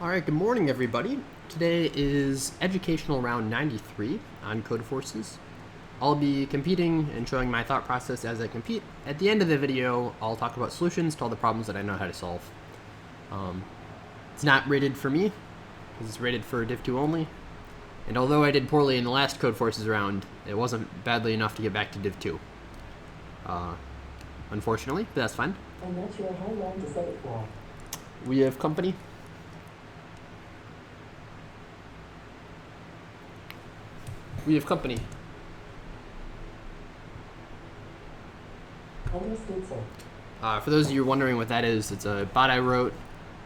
Alright, good morning everybody. Today is Educational Round 93 on CodeForces. I'll be competing and showing my thought process as I compete. At the end of the video, I'll talk about solutions to all the problems that I know how to solve. It's not rated for me, because it's rated for Div 2 only. And although I did poorly in the last CodeForces round, it wasn't badly enough to get back to Div 2. Unfortunately, but that's fine. I'm not sure how long to set it for. We have company. We have company. Understood, sir. For those of you wondering what that is, it's a bot I wrote.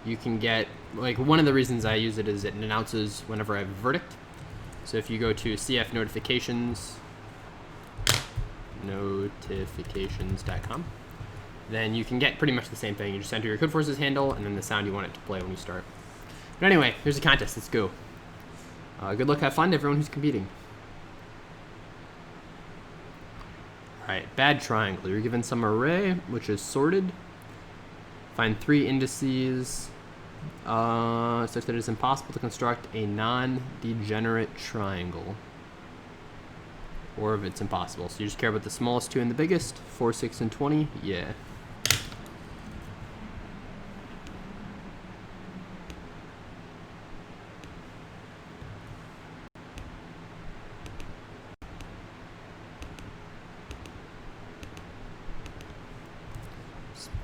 You can get, one of the reasons I use it is it announces whenever I have a verdict. So if you go to CF notifications.com, then you can get pretty much the same thing. You just enter your CodeForces handle and then the sound you want it to play when you start. But anyway, here's a contest. Let's go. Good luck, have fun to everyone who's competing. Alright, bad triangle. You're given some array, which is sorted. Find 3 indices such that it's impossible to construct a non-degenerate triangle. Or if it's impossible. So you just care about the smallest 2 and the biggest. 4, 6, and 20. Yeah.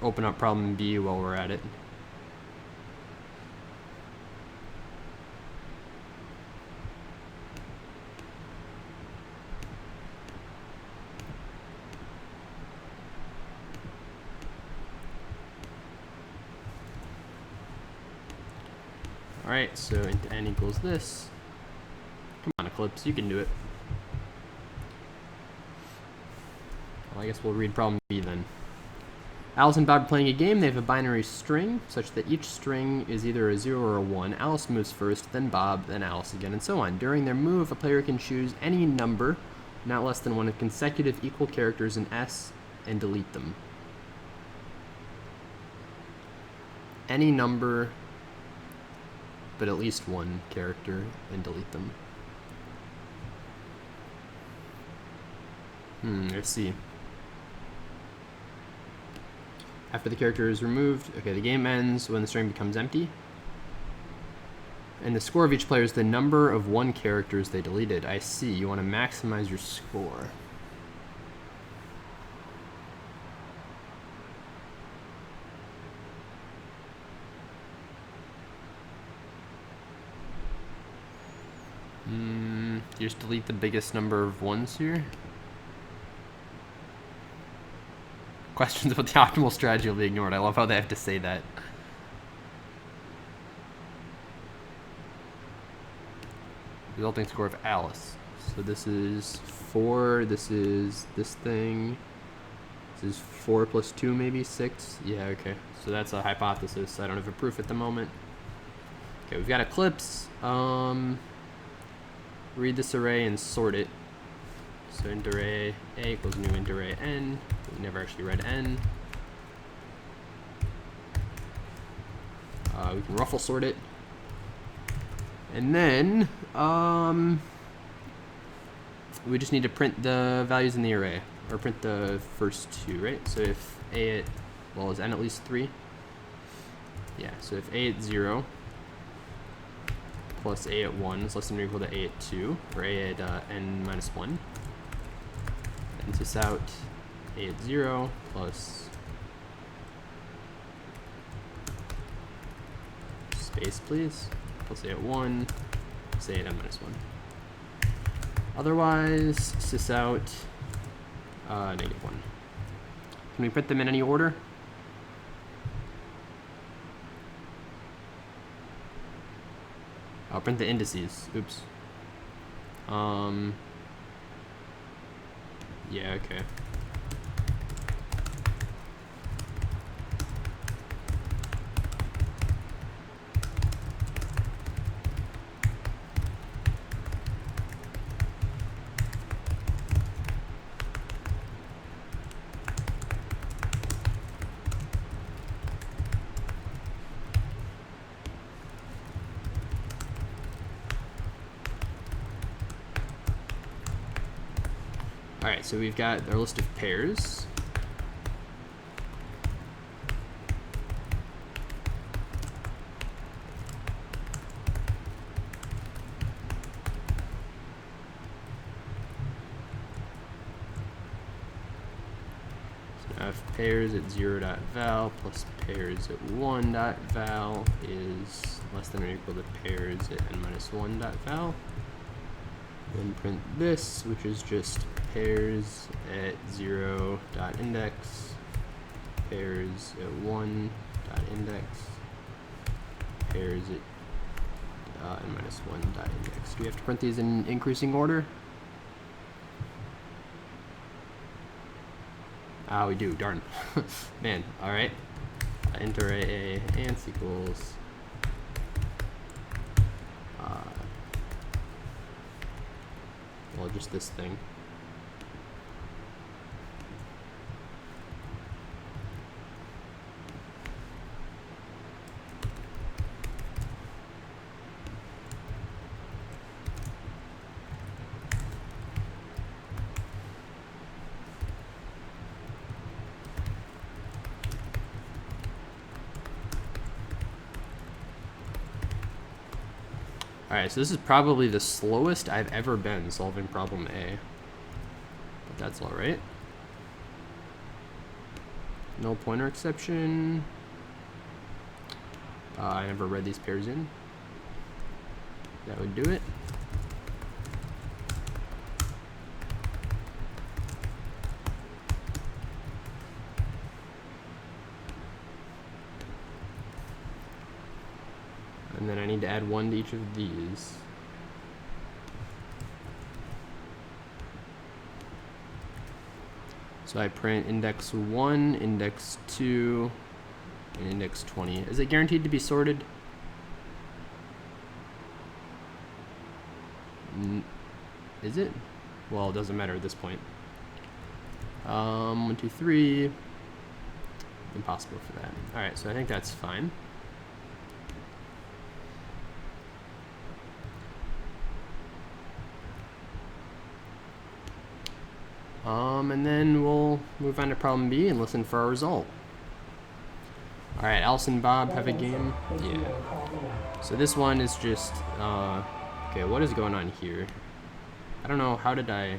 Open up problem B while we're at it. Alright, so into n equals this. Come on, Eclipse, you can do it. Well, I guess we'll read problem B then. Alice and Bob are playing a game. They have a binary string such that each string is either a 0 or a 1. Alice moves first, then Bob, then Alice again, and so on. During their move, a player can choose any number, not less than 1 consecutive equal characters in S, and delete them. Any number, but at least 1 character, and delete them. Let's see. After the character is removed, okay, the game ends when the string becomes empty. And the score of each player is the number of 1 characters they deleted. I see, you want to maximize your score. You just delete the biggest number of 1s here. Questions about the optimal strategy will be ignored. I love how they have to say that. Resulting score of Alice. So this is 4, this is this thing. This is 4 plus 2, maybe 6. Yeah, okay. So that's a hypothesis. I don't have a proof at the moment. Okay, we've got Eclipse. Read this array and sort it. So int array A equals new int array N. We never actually read N. We can ruffle sort it. And then we just need to print the values in the array, or print the first 2, right? So if A at, well, is N at least 3? Yeah, so if A at 0 plus A at 1 is less than or equal to A at 2, or A at N minus 1, then this out A at 0 plus space, please, plus A at 1, plus A at N minus 1. Otherwise, sys out -1. Can we print them in any order? I'll print the indices. Oops. Yeah, okay. All right, so we've got our list of pairs. If pairs at 0.val plus pairs at 1.val is less than or equal to pairs at n-1.val, then print this, which is just pairs at 0.index, pairs at 1.index, pairs at n-1.index. Do we have to print these in increasing order? Ah, we do, darn. Man, alright. Enter a ans equals well, just this thing. Alright, so this is probably the slowest I've ever been solving problem A. But that's alright. No pointer exception. I never read these pairs in. That would do it. And then I need to add 1 to each of these. So I print index 1, index 2, and index 20. Is it guaranteed to be sorted? Is it? Well, it doesn't matter at this point. 1, 2, 3. Impossible for that. Alright, so I think that's fine. And then we'll move on to problem B and listen for our result. Alright, Alice and Bob have a game. Yeah. So this one is just, okay, what is going on here? I don't know, how did I...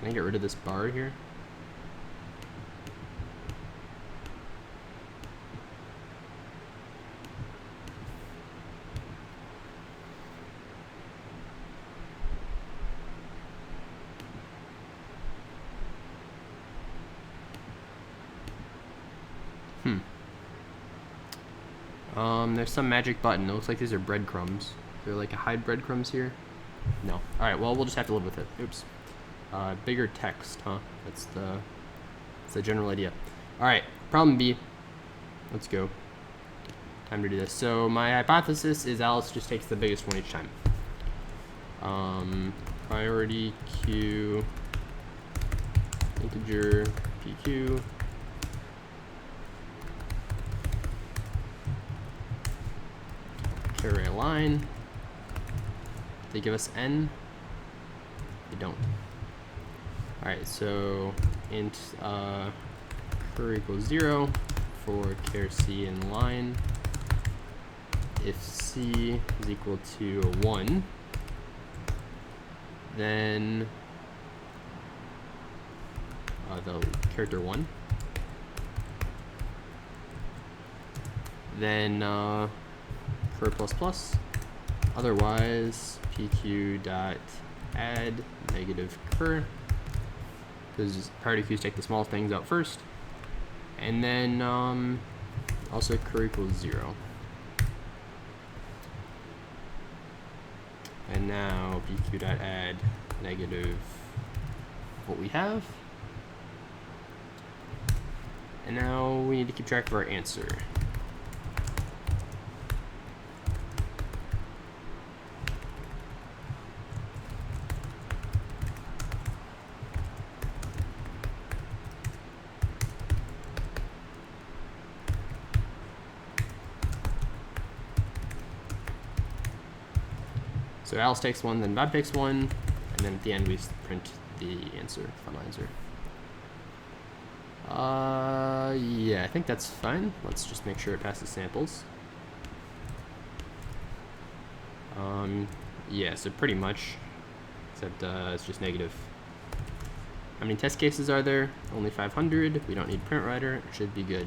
Can I get rid of this bar here? There's some magic button. It looks like these are breadcrumbs. Is there like a hide breadcrumbs here? No. Alright, well, we'll just have to live with it. Oops. Bigger text, huh? That's the general idea. Alright, problem B. Let's go. Time to do this. So my hypothesis is Alice just takes the biggest one each time. Priority Q, integer PQ. Carry a line. They give us n. They don't. Alright, so int cur equals 0 for char c in line. If c is equal to 1, then the character 1, then cur plus plus. Otherwise, pq dot add negative cur, because priority queues take the small things out first, and then also cur equals 0. And now pq dot add negative what we have. And now we need to keep track of our answer. So Alice takes 1, then Bob takes 1, and then at the end we print the answer, finalizer. Yeah, I think that's fine. Let's just make sure it passes samples. Yeah, so pretty much, except it's just negative. How many test cases are there? Only 500. We don't need print writer. It should be good.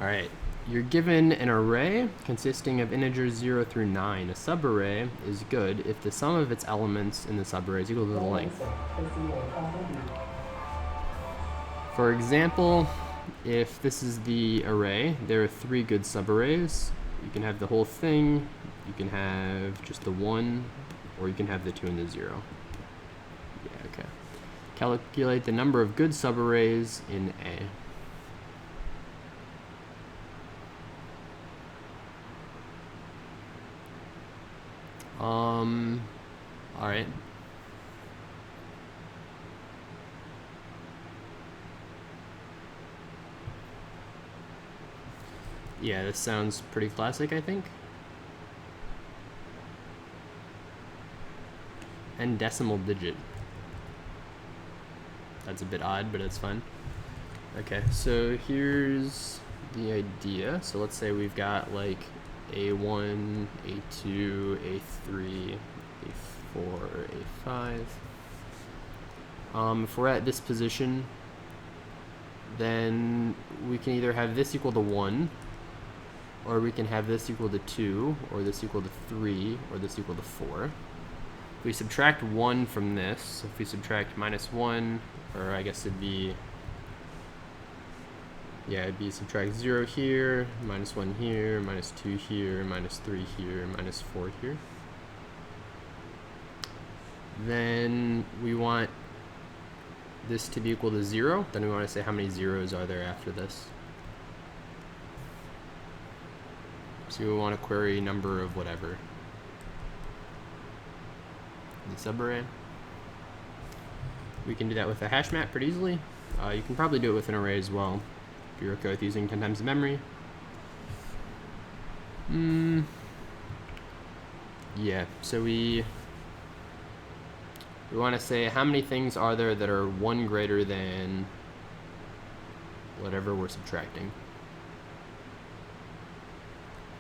All right, you're given an array consisting of integers 0 through 9. A subarray is good if the sum of its elements in the subarray is equal to the length. For example, if this is the array, there are 3 good subarrays. You can have the whole thing, you can have just the 1, or you can have the 2 and the 0. Yeah, okay. Calculate the number of good subarrays in A. All right. Yeah, this sounds pretty classic, I think. And decimal digit. That's a bit odd, but it's fine. Okay, so here's the idea. So let's say we've got like A1, A2, A3, A4, A5. If we're at this position, then we can either have this equal to 1, or we can have this equal to 2, or this equal to 3, or this equal to 4. If we subtract 1 from this, if we subtract -1, or I guess it'd be, yeah, it'd be subtract 0 here, -1 here, -2 here, -3 here, -4 here. Then we want this to be equal to 0. Then we want to say how many zeros are there after this. So we want to query number of whatever. The subarray. We can do that with a hash map pretty easily. You can probably do it with an array as well, if you're okay with using 10 times the memory. Yeah, so we want to say how many things are there that are 1 greater than whatever we're subtracting.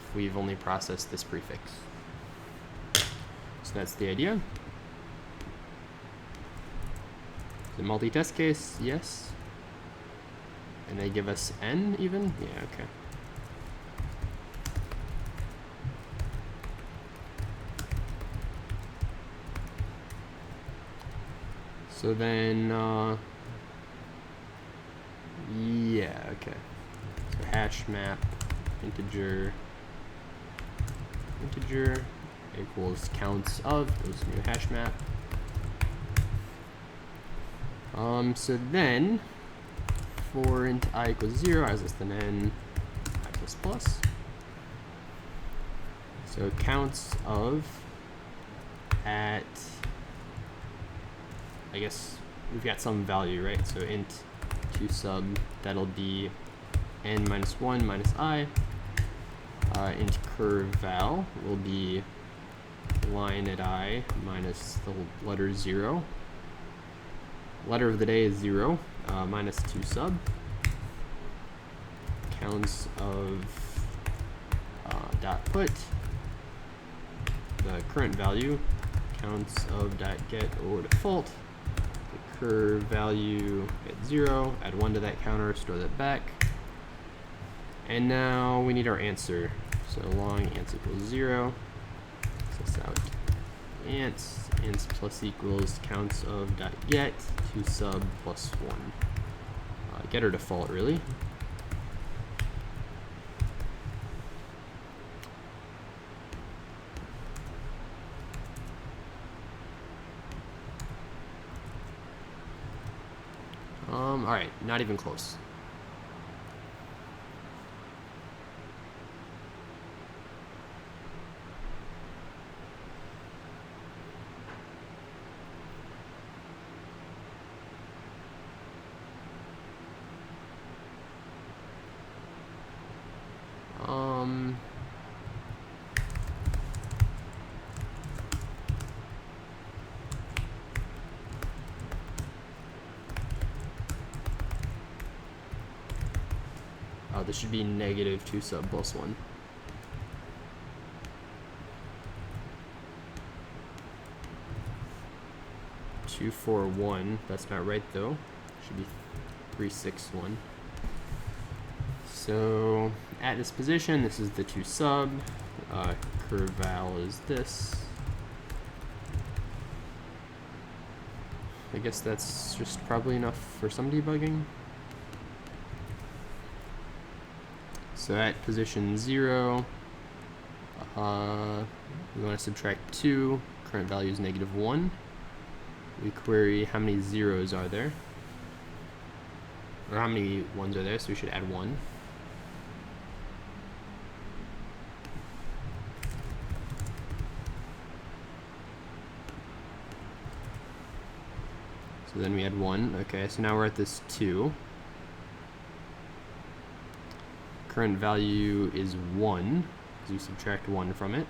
If we've only processed this prefix. So that's the idea. The multi-test case, yes. And they give us n even? Yeah, okay. So then, yeah, okay. So hash map, integer equals counts of, goes to new hash map. So then, for int I equals 0, I is less than n, I plus plus. So counts of at, I guess we've got some value, right? So int 2 sub, that'll be n minus 1 minus I. Int curve val will be line at I minus the letter 0. Letter of the day is 0, minus 2 sub. Counts of dot put, the current value, counts of dot get or default, the curve value at 0, add 1 to that counter, store that back. And now we need our answer. So long ants equals 0. This out. Ants plus equals counts of dot get 2 sub plus 1. Getter default really. All right, not even close. This should be negative 2 sub plus 1. Two, 4, 1. That's not right though. Should be 3, 6, 1. So at this position, this is the 2 sub. Curve val is this. I guess that's just probably enough for some debugging. So at position 0, we want to subtract 2. Current value is negative 1. We query how many zeros are there, or how many ones are there, so we should add 1. So then we add 1. Okay, so now we're at this 2. Current value is 1, because we subtract 1 from it.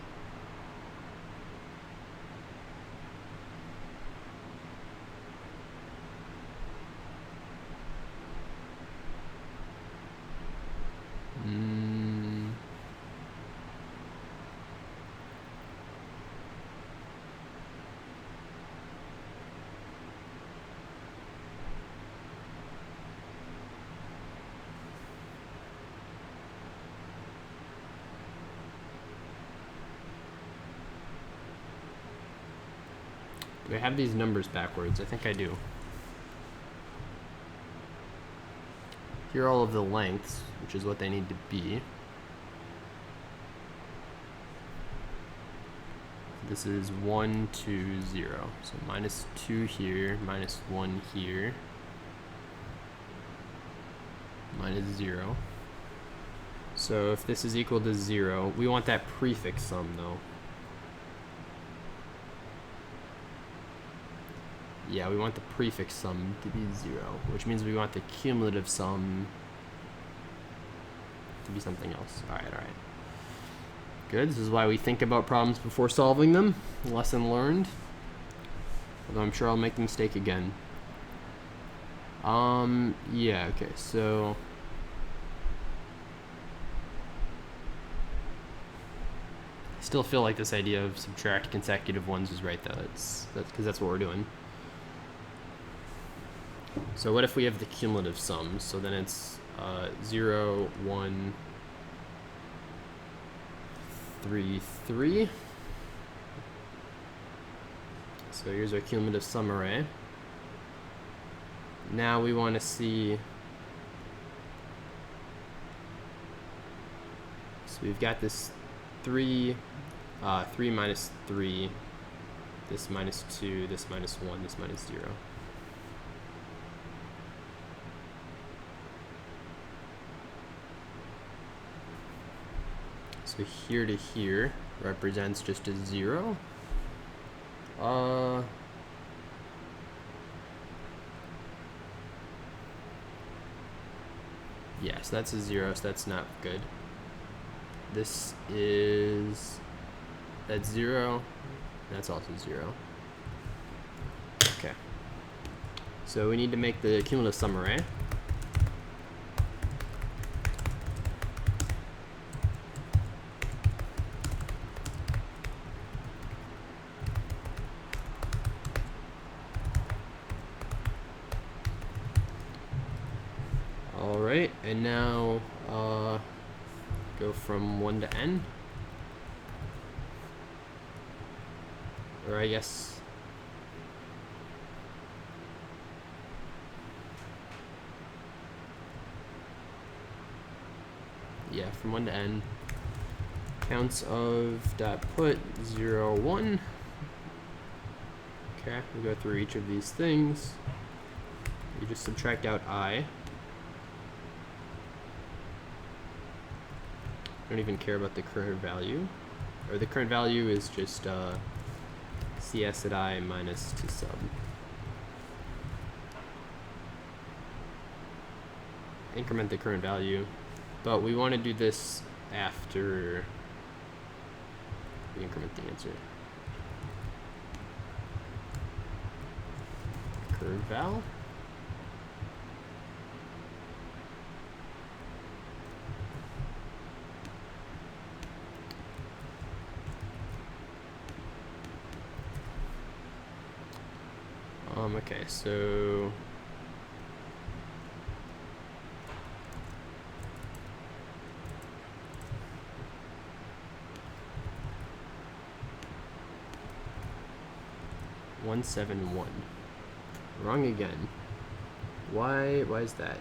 Do I have these numbers backwards? I think I do. Here are all of the lengths, which is what they need to be. This is 1, 2, 0. So minus 2 here, minus 1 here, minus 0. So if this is equal to 0, we want that prefix sum though. Yeah, we want the prefix sum to be 0, which means we want the cumulative sum to be something else. Alright. Good, this is why we think about problems before solving them. Lesson learned. Although I'm sure I'll make the mistake again. Yeah, okay, so... I still feel like this idea of subtract consecutive ones is right though. That's because that's what we're doing. So what if we have the cumulative sum? So then it's 0, 1, 3, 3. So here's our cumulative sum array. Now we want to see, so we've got this 3, 3 minus 3, this minus 2, this minus 1, this minus 0. So here to here represents just a 0. Yeah, so that's a 0, so that's not good. This is, that's 0, that's also 0. Okay. So we need to make the cumulative sum array. Alright, and now go from 1 to n. Or I guess yeah, from 1 to n. Counts of dot put 0, 1. Okay, we go through each of these things. You just subtract out I. Don't even care about the current value, or the current value is just cs at I minus 2 sub. Increment the current value, but we want to do this after we increment the answer. Curve val. Okay, so 171. Wrong again. Why is that?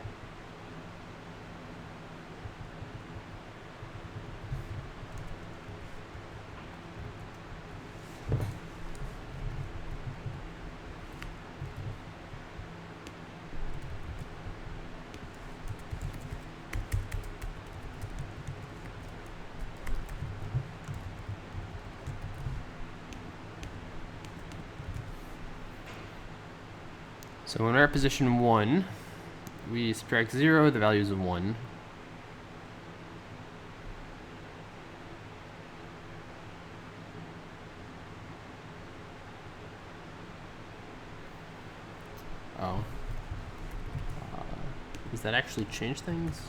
So when we're at position 1, we subtract 0, the value is a 1. Oh. Does that actually change things?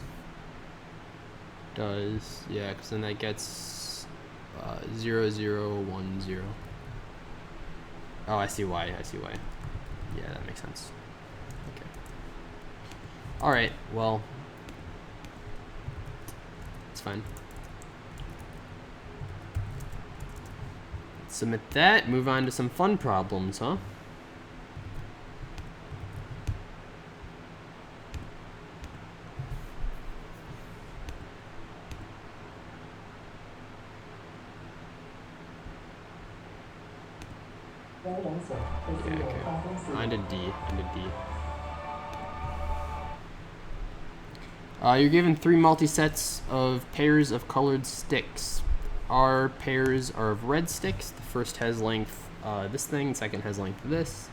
Does, yeah, because then that gets 0, 0, 1, 0. Oh, I see why, Yeah, that makes sense. Okay. Alright, well, it's fine. Let's submit that, move on to some fun problems, huh? Right answer is Yeah, 0, okay. problem C. On to D. You're given 3 multi-sets of pairs of colored sticks. Our pairs are of red sticks. The first has length this thing, the second has length this.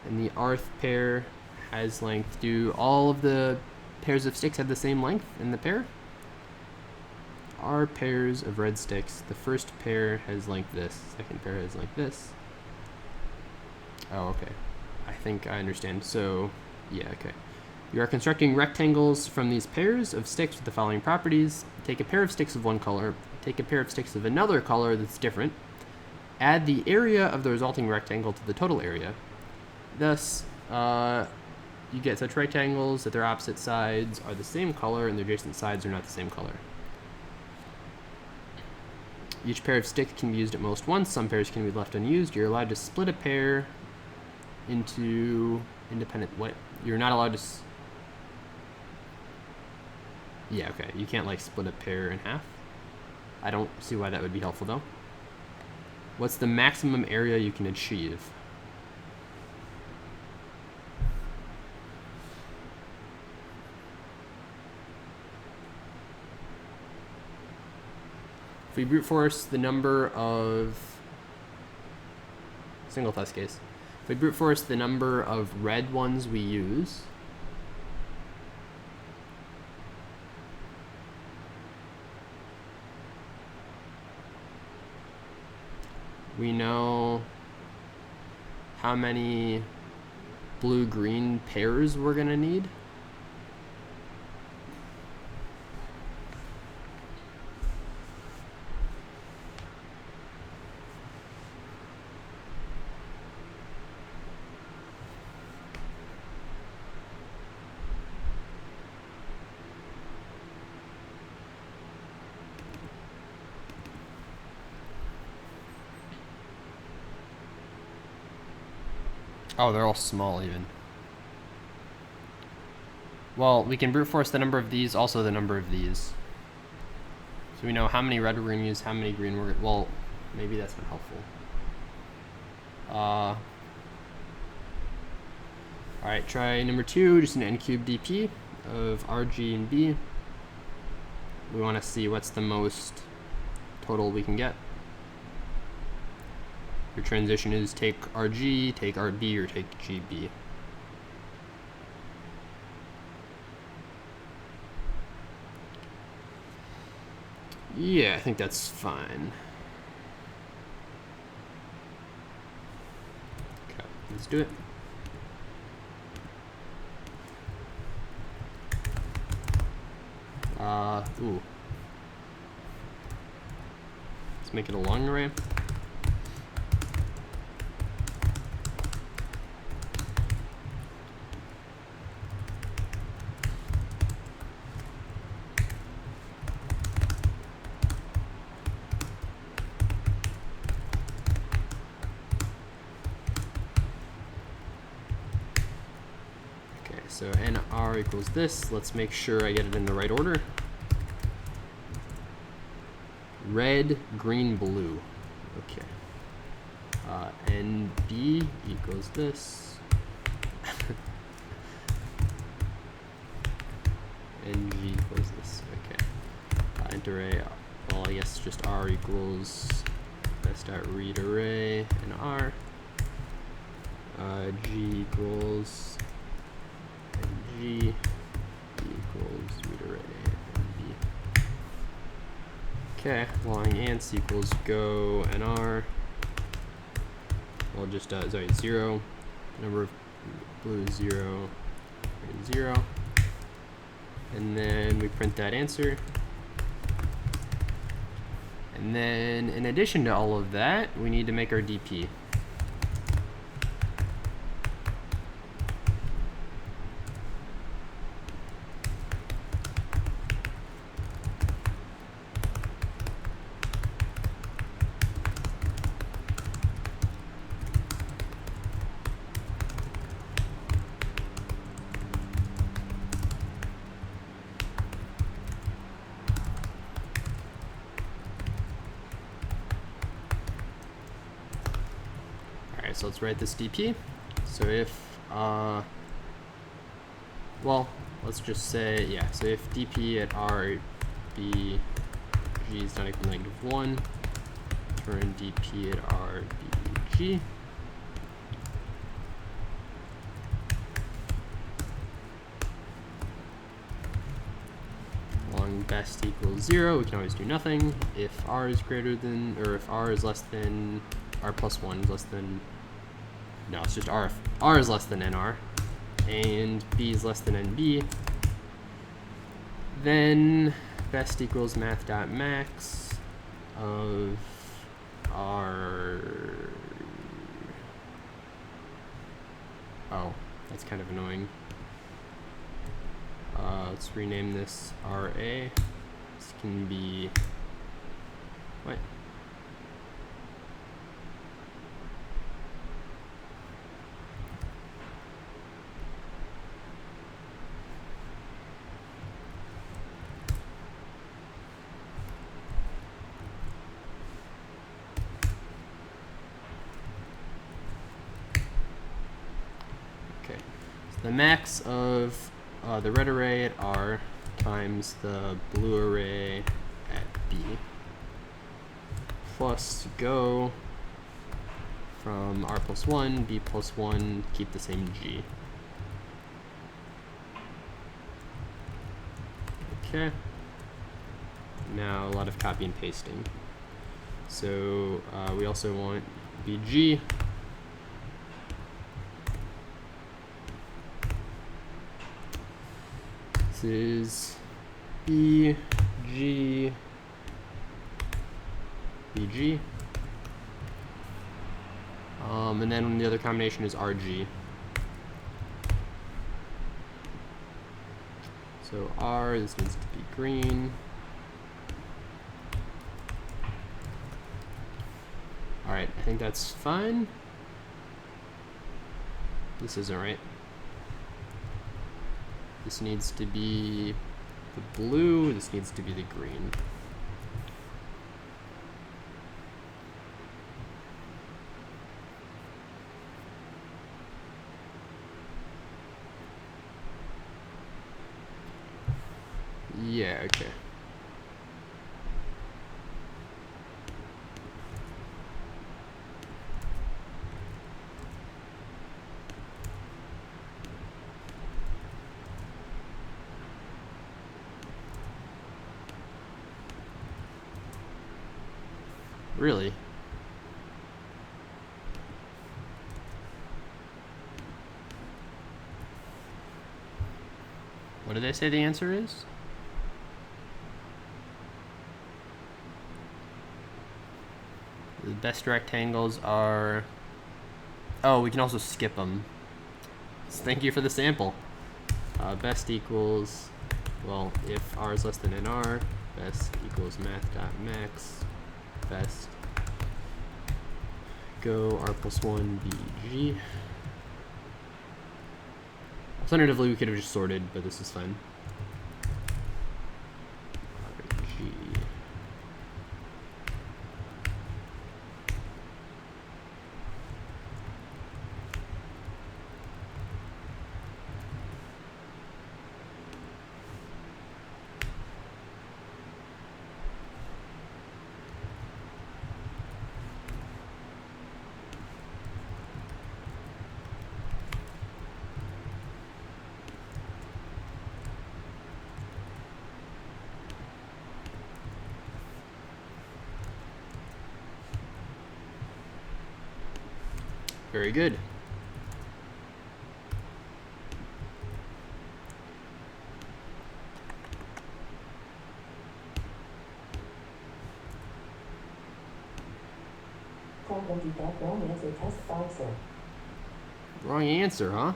And the rth pair has length. Do all of the pairs of sticks have the same length in the pair? Our pairs of red sticks. The first pair has length this, second pair has length this. Oh, okay. I think I understand. So, yeah, okay. You are constructing rectangles from these pairs of sticks with the following properties. Take a pair of sticks of one color, take a pair of sticks of another color that's different, add the area of the resulting rectangle to the total area. Thus, you get such rectangles that their opposite sides are the same color and their adjacent sides are not the same color. Each pair of sticks can be used at most once. Some pairs can be left unused. You're allowed to split a pair into independent. What? You're not allowed to. Yeah, okay. You can't like split a pair in half. I don't see why that would be helpful though. What's the maximum area you can achieve? If we brute force the number of single test case, if we brute force the number of red ones we use, we know how many blue-green pairs we're gonna need. Oh, they're all small even. Well, we can brute force the number of these, also the number of these. So we know how many red we're going to use, how many green we're going to... Well, maybe that's not helpful. Alright, try number 2, just an n cubed dp of r, g, and b. We want to see what's the most total we can get. Your transition is take rg, take rb, or take gb. Yeah, I think that's fine. Okay, let's do it. Ooh. Let's make it a long array. so nr equals this. Let's make sure I get it in the right order. Red, green, blue. Okay. NB equals this. NG equals this. Okay. Int array. Well, I guess just R equals best.read array and R. G equals NG. B equals read array and B. Okay. Long ants equals go nr. Well, just 0. Number of blue is 0. Green 0. And then we print that answer. And then, in addition to all of that, we need to make our DP. So let's write this DP. So if, well, let's just say, yeah, so if DP at R, B, G is not equal to -1, turn DP at R, B, G. Long best equals 0, we can always do nothing. If R is greater than, or if R is less than, R plus 1 is less than, no, it's just R if R is less than NR and B is less than NB, then best equals math.max of R. Oh, that's kind of annoying. Let's rename this RA. This can be, what? The max of the red array at R times the blue array at B plus go from R plus 1, B plus 1, keep the same G. Okay. Now a lot of copy and pasting. So we also want BG. Is B, G, BG. And then the other combination is RG. So R, this needs to be green. Alright, I think that's fine. This isn't right. This needs to be the blue, this needs to be the green. Yeah, okay. Really? What do they say the answer is? The best rectangles are... Oh, we can also skip them. So thank you for the sample. Best equals, well, if R is less than NR, best equals math.max, best go R plus 1 BG. Alternatively, we could have just sorted, but this is fine. G. Very good. Problem detect wrong answer test 5, sir. Wrong answer, huh?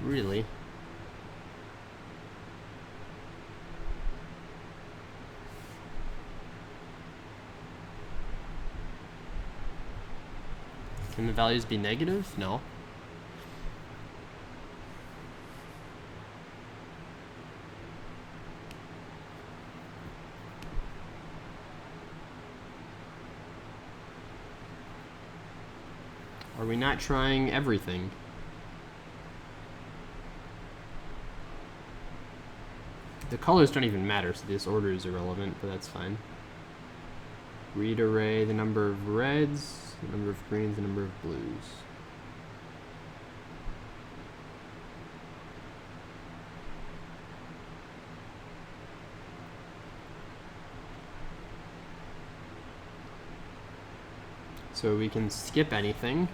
Really? Can the values be negative? No. Are we not trying everything? The colors don't even matter, so this order is irrelevant, but that's fine. Read array, the number of reds, the number of greens, the number of blues. So we can skip anything.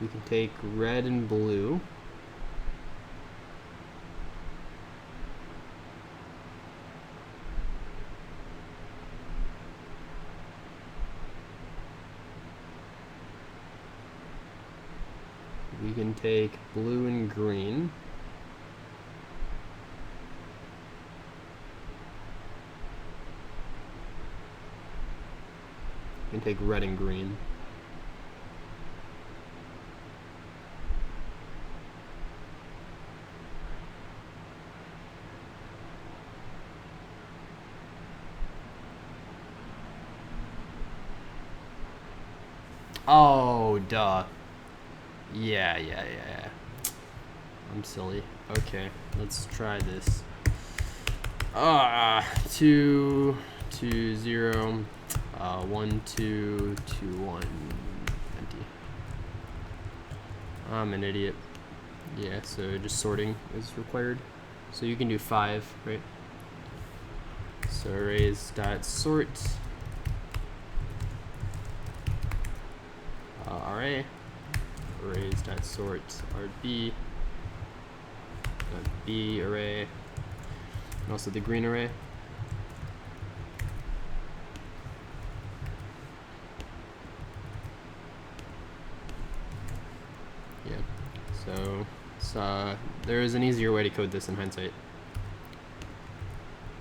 We can take red and blue. We can take blue and green. We can take red and green. Oh, duh. Yeah. I'm silly. Okay, let's try this. 2, 2, 0, 1, 2, 2, 1, empty. I'm an idiot. Yeah, so just sorting is required. So you can do 5, right? So arrays.sort. Array. Arrays.sort RB. B array. And also the green array. Yeah. So there is an easier way to code this in hindsight.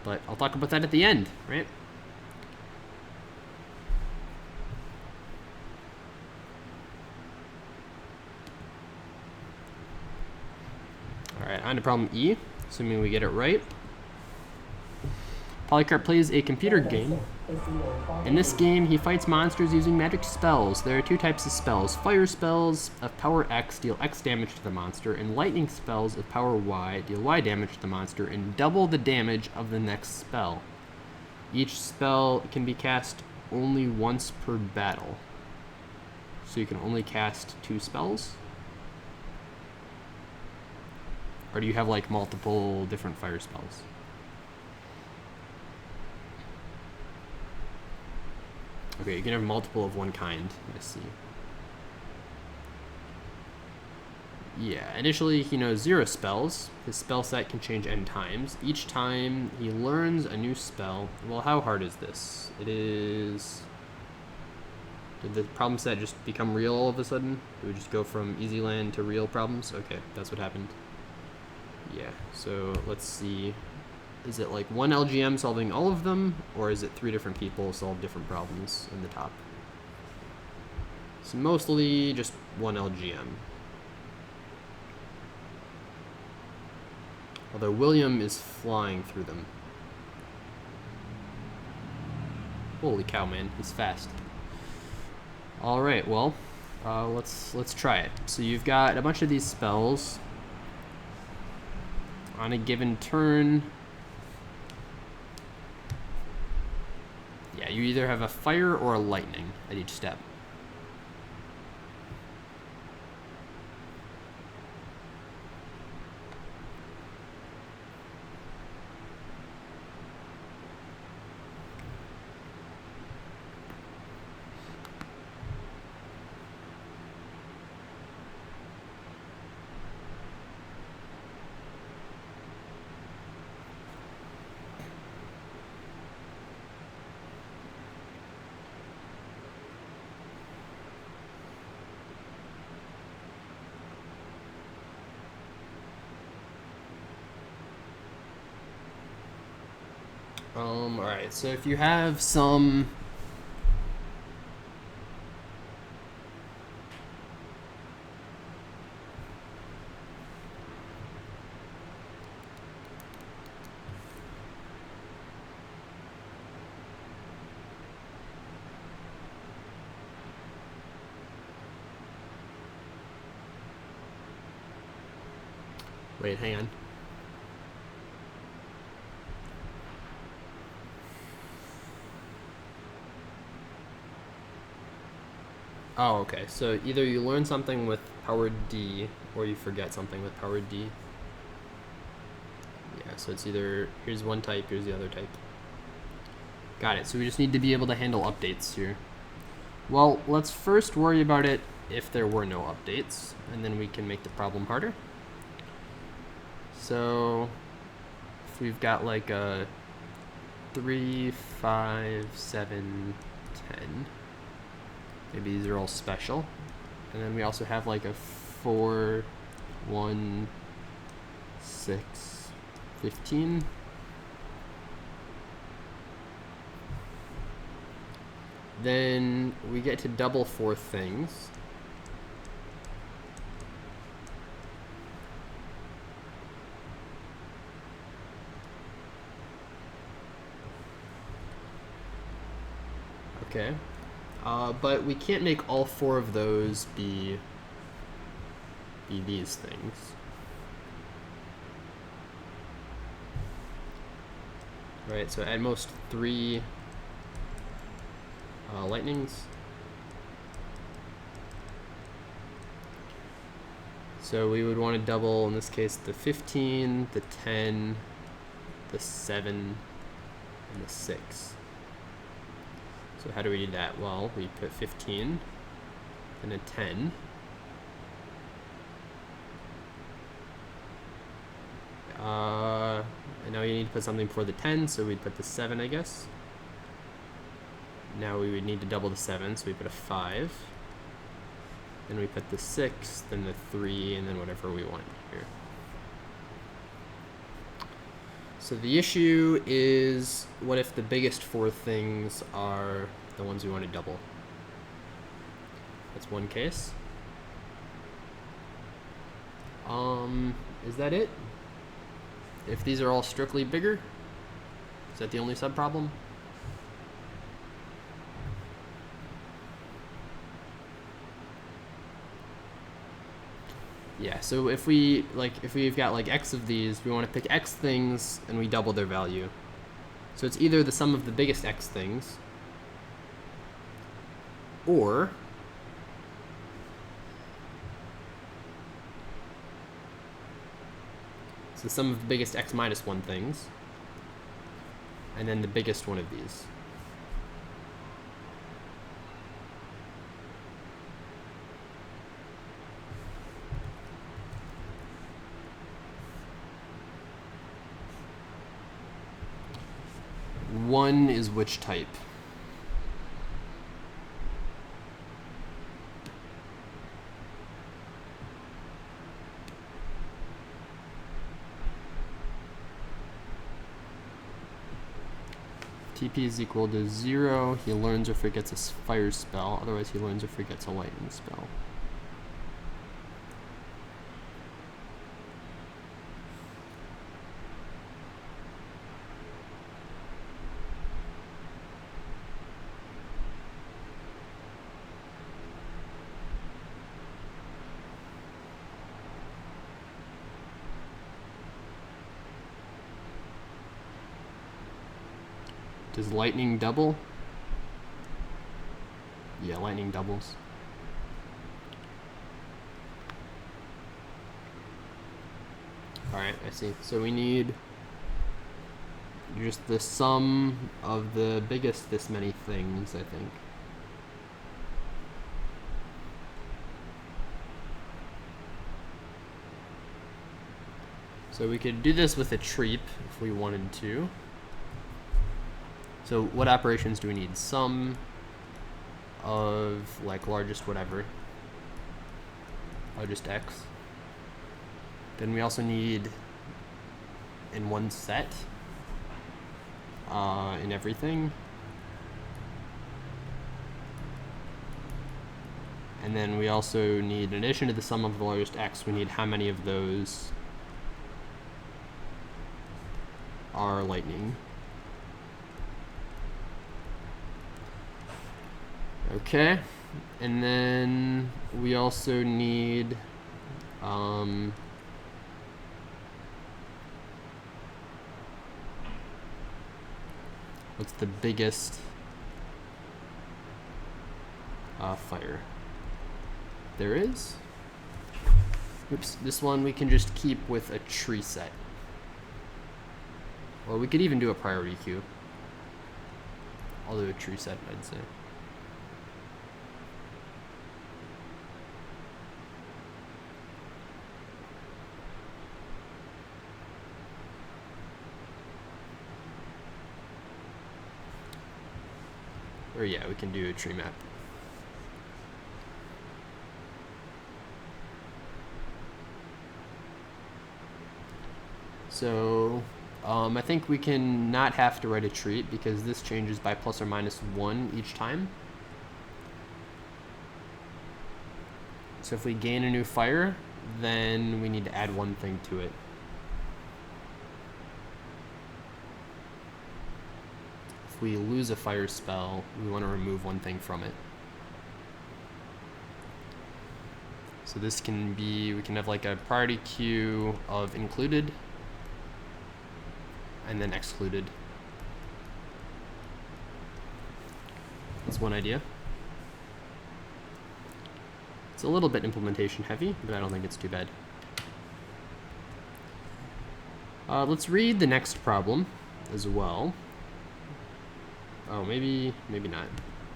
But I'll talk about that at the end, right? Alright, on to problem E, assuming we get it right. Polycarp plays a computer game. In this game, he fights monsters using magic spells. There are 2 types of spells. Fire spells of power X deal X damage to the monster, and lightning spells of power Y deal Y damage to the monster and double the damage of the next spell. Each spell can be cast only once per battle. So you can only cast 2 spells? Or do you have like multiple different fire spells? Okay, you can have multiple of one kind. Let's see. Yeah, initially he knows 0 spells. His spell set can change n times. Each time he learns a new spell. Well, how hard is this? It is... Did the problem set just become real all of a sudden? Did we just go from easy land to real problems? Okay, that's what happened. Yeah, so let's see. Is it like one LGM solving all of them, or is it 3 different people solve different problems in the top? It's mostly just one LGM. Although William is flying through them. Holy cow, man, he's fast. All right, well, let's try it. So you've got a bunch of these spells. On a given turn, yeah, you either have a fire or a lightning at each step. Alright, so if you have some... Wait, hang on. Oh, okay. So either you learn something with power D, or you forget something with power D. Yeah, so it's either, here's one type, here's the other type. Got it. So we just need to be able to handle updates here. Well, let's first worry about it if there were no updates, and then we can make the problem harder. So if we've got like a 3, 5, 7, 10. Maybe these are all special. And then we also have like a 4, 1, 6, 15. Then we get to double 4 things. Okay. But we can't make all 4 of those be these things. Right, so at most 3 lightnings. So we would want to double, in this case, the 15, the 10, the 7, and the 6. So how do we do that? Well, we put 15 and a 10. And now we need to put something before the 10, so we'd put the 7, I guess. Now we would need to double the 7, so we put a 5. Then we put the 6, then the 3, and then whatever we want here. So the issue is, what if the biggest 4 things are the ones we want to double? That's one case. Is that it? If these are all strictly bigger, is that the only subproblem? Yeah, so if we've got like X of these, we want to pick X things and we double their value. So it's either the sum of the biggest X things, or it's the sum of the biggest X minus 1 things, and then the biggest one of these. One is which type? TP is equal to 0, he learns or forgets a fire spell, otherwise he learns or forgets a lightning spell. Does lightning double? Yeah, lightning doubles. Alright, I see. So we need just the sum of the biggest this many things, I think. So we could do this with a treep if we wanted to. So what operations do we need? Sum of like largest whatever. Largest x. Then we also need in one set in everything. And then we also need, in addition to the sum of the largest x, we need how many of those are lightning. Okay, and then we also need what's the biggest fire there is? Oops, this one we can just keep with a tree set. Or we could even do a priority queue. I'll do a tree set, I'd say. Or yeah, we can do a tree map. So I think we can not have to write a treat because this changes by plus or minus 1 each time. So if we gain a new fire, then we need to add one thing to it. If we lose a fire spell, we want to remove one thing from it. So this can be, we can have like a priority queue of included and then excluded. That's one idea. It's a little bit implementation heavy, but I don't think it's too bad. Let's read the next problem as well. Oh, maybe not.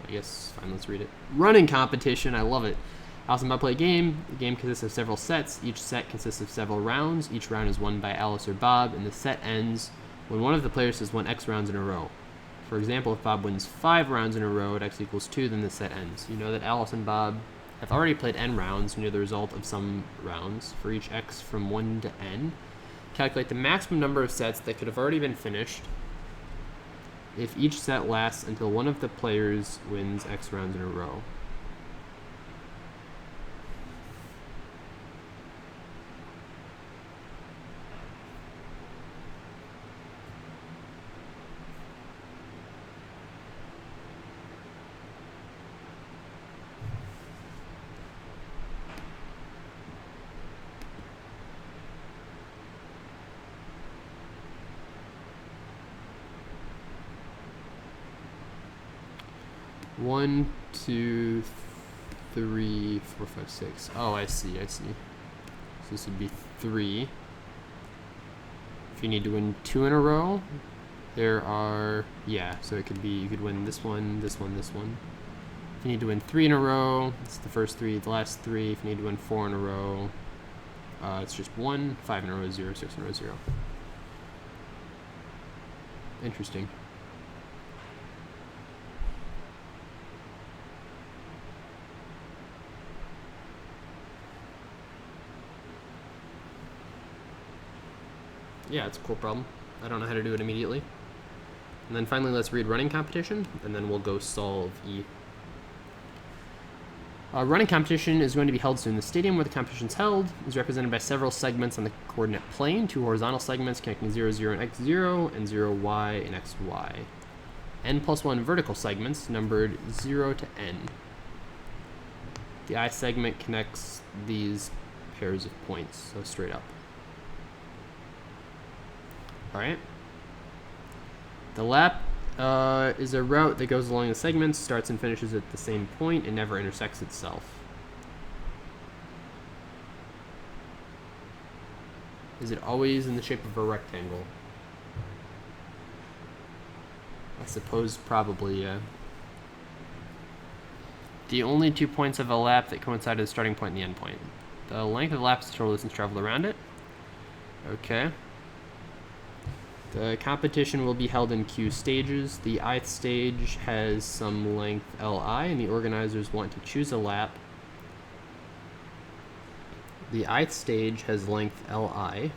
I guess fine, let's read it. Running competition, I love it. Alice and Bob play a game. The game consists of several sets. Each set consists of several rounds. Each round is won by Alice or Bob, and the set ends when one of the players has won X rounds in a row. For example, if Bob wins 5 rounds in a row at X equals 2, then the set ends. You know that Alice and Bob have already played N rounds. You know the result of some rounds. For each X from 1 to N, calculate the maximum number of sets that could have already been finished if each set lasts until one of the players wins X rounds in a row. One, two, 3, 4, 5, 6. Oh, I see. So this would be 3. If you need to win 2 in a row, there are, yeah, so it could be, you could win this one, this one, this one. If you need to win 3 in a row, it's the first 3, the last 3. If you need to win 4 in a row, it's just 1, 5 in a row, 0, 6 in a row, 0. Interesting. Yeah, it's a cool problem. I don't know how to do it immediately. And then finally, let's read running competition, and then we'll go solve E. Running competition is going to be held soon. The stadium where the competition is held is represented by several segments on the coordinate plane, 2 horizontal segments connecting 0, 0, and x0, and 0, y, and xy. N+1 vertical segments numbered 0 to n. The I segment connects these pairs of points, so straight up. All right. The lap is a route that goes along the segments, starts and finishes at the same point, and never intersects itself. Is it always in the shape of a rectangle? I suppose probably, yeah. The only 2 points of a lap that coincide are the starting point and the end point. The length of the lap is the total distance traveled around it. Okay. The competition will be held in Q stages. The ith stage has some length Li, and the organizers want to choose a lap. The ith stage has length Li.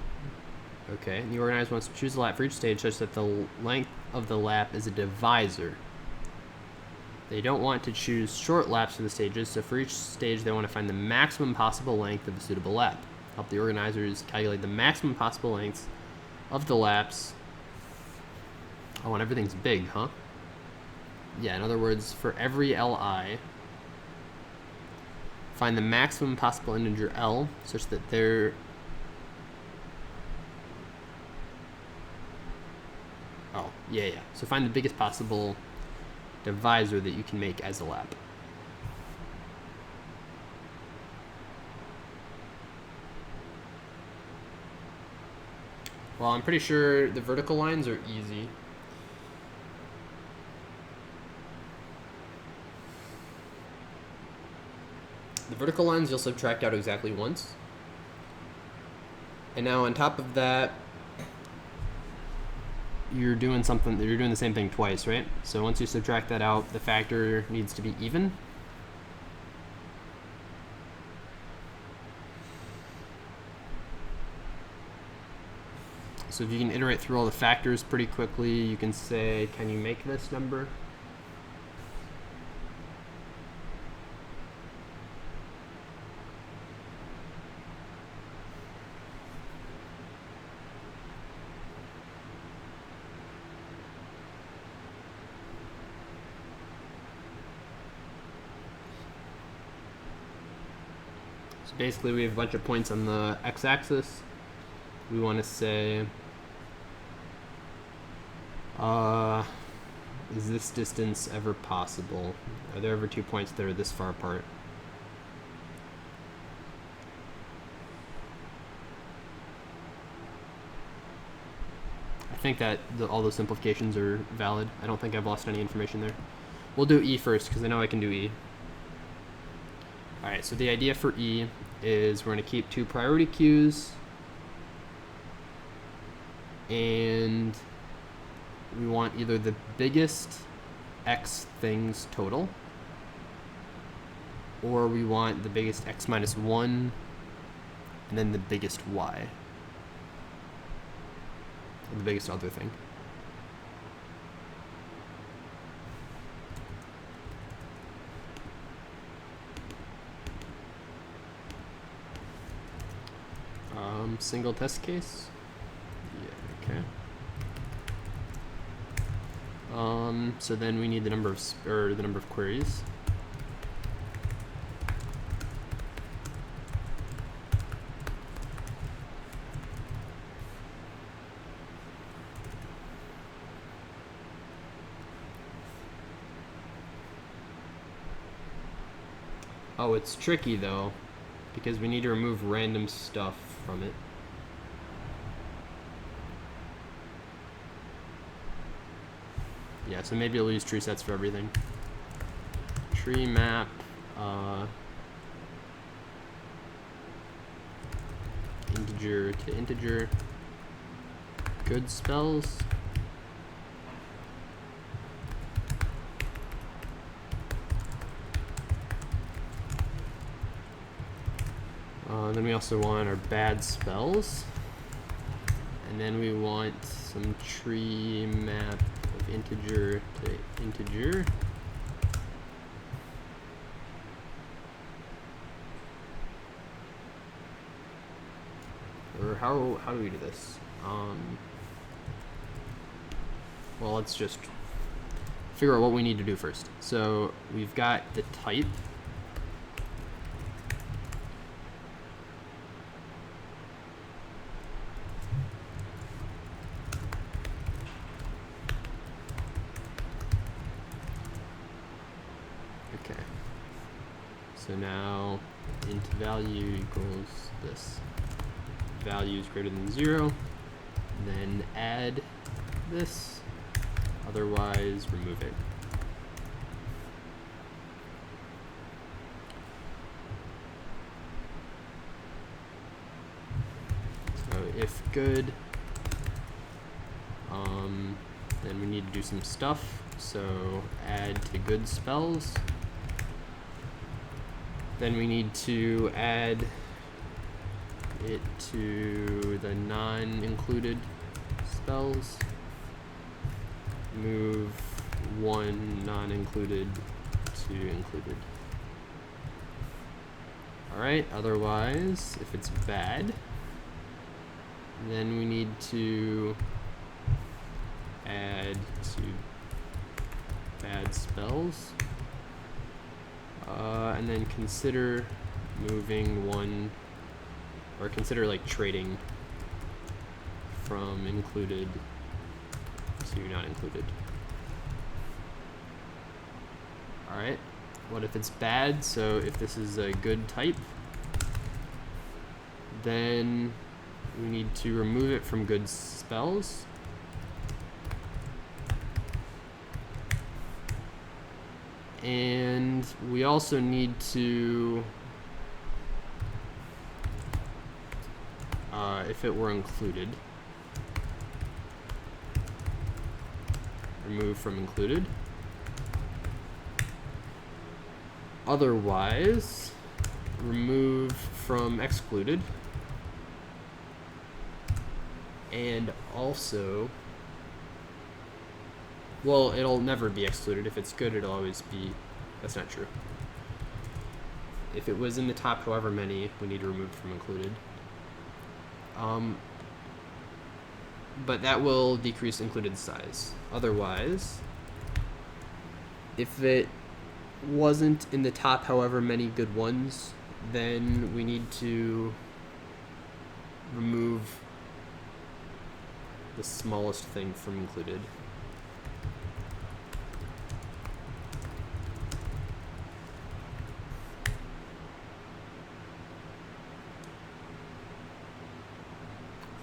Okay, and the organizer wants to choose a lap for each stage such that the length of the lap is a divisor. They don't want to choose short laps for the stages, so for each stage they want to find the maximum possible length of a suitable lap. Help the organizers calculate the maximum possible lengths of the laps. Oh, and everything's big, huh? Yeah, in other words, for every Li, find the maximum possible integer L such that they're... Oh, yeah. So find the biggest possible divisor that you can make as a lap. Well, I'm pretty sure the vertical lines are easy. The vertical lines you'll subtract out exactly once. And now on top of that, you're doing the same thing twice, right? So once you subtract that out, the factor needs to be even. So if you can iterate through all the factors pretty quickly, you can say, can you make this number? So basically we have a bunch of points on the x-axis. We want to say, is this distance ever possible? Are there ever 2 points that are this far apart? I think that all those simplifications are valid. I don't think I've lost any information there. We'll do E first because I know I can do E. Alright, so the idea for E is we're going to keep 2 priority queues, and we want either the biggest x things total, or we want the biggest x minus 1, and then the biggest y, or the biggest other thing. Single test case. Yeah, okay. So then we need the number of queries. Oh, it's tricky though, because we need to remove random stuff from it. Yeah, so maybe I'll use tree sets for everything. Tree map, integer to integer, good spells. Then we also want our bad spells. And then we want some tree map of integer to integer. Or how do we do this? Well, let's just figure out what we need to do first. So we've got the type. Okay. So now int value equals this. Value is greater than 0. Then add this. Otherwise, remove it. So if good, then we need to do some stuff. So add to good spells. Then we need to add it to the non-included spells. Move one non-included to included. Alright, otherwise, if it's bad, then we need to add to bad spells. And then consider moving one, or consider like trading from included to not included. Alright, what if it's bad? So if this is a good type, then we need to remove it from good spells. And we also need to, if it were included, remove from included. Otherwise, remove from excluded. And also, well, it'll never be excluded. If it's good, it'll always be. That's not true. If it was in the top however many, we need to remove from included. But that will decrease included size. Otherwise, if it wasn't in the top however many good ones, then we need to remove the smallest thing from included.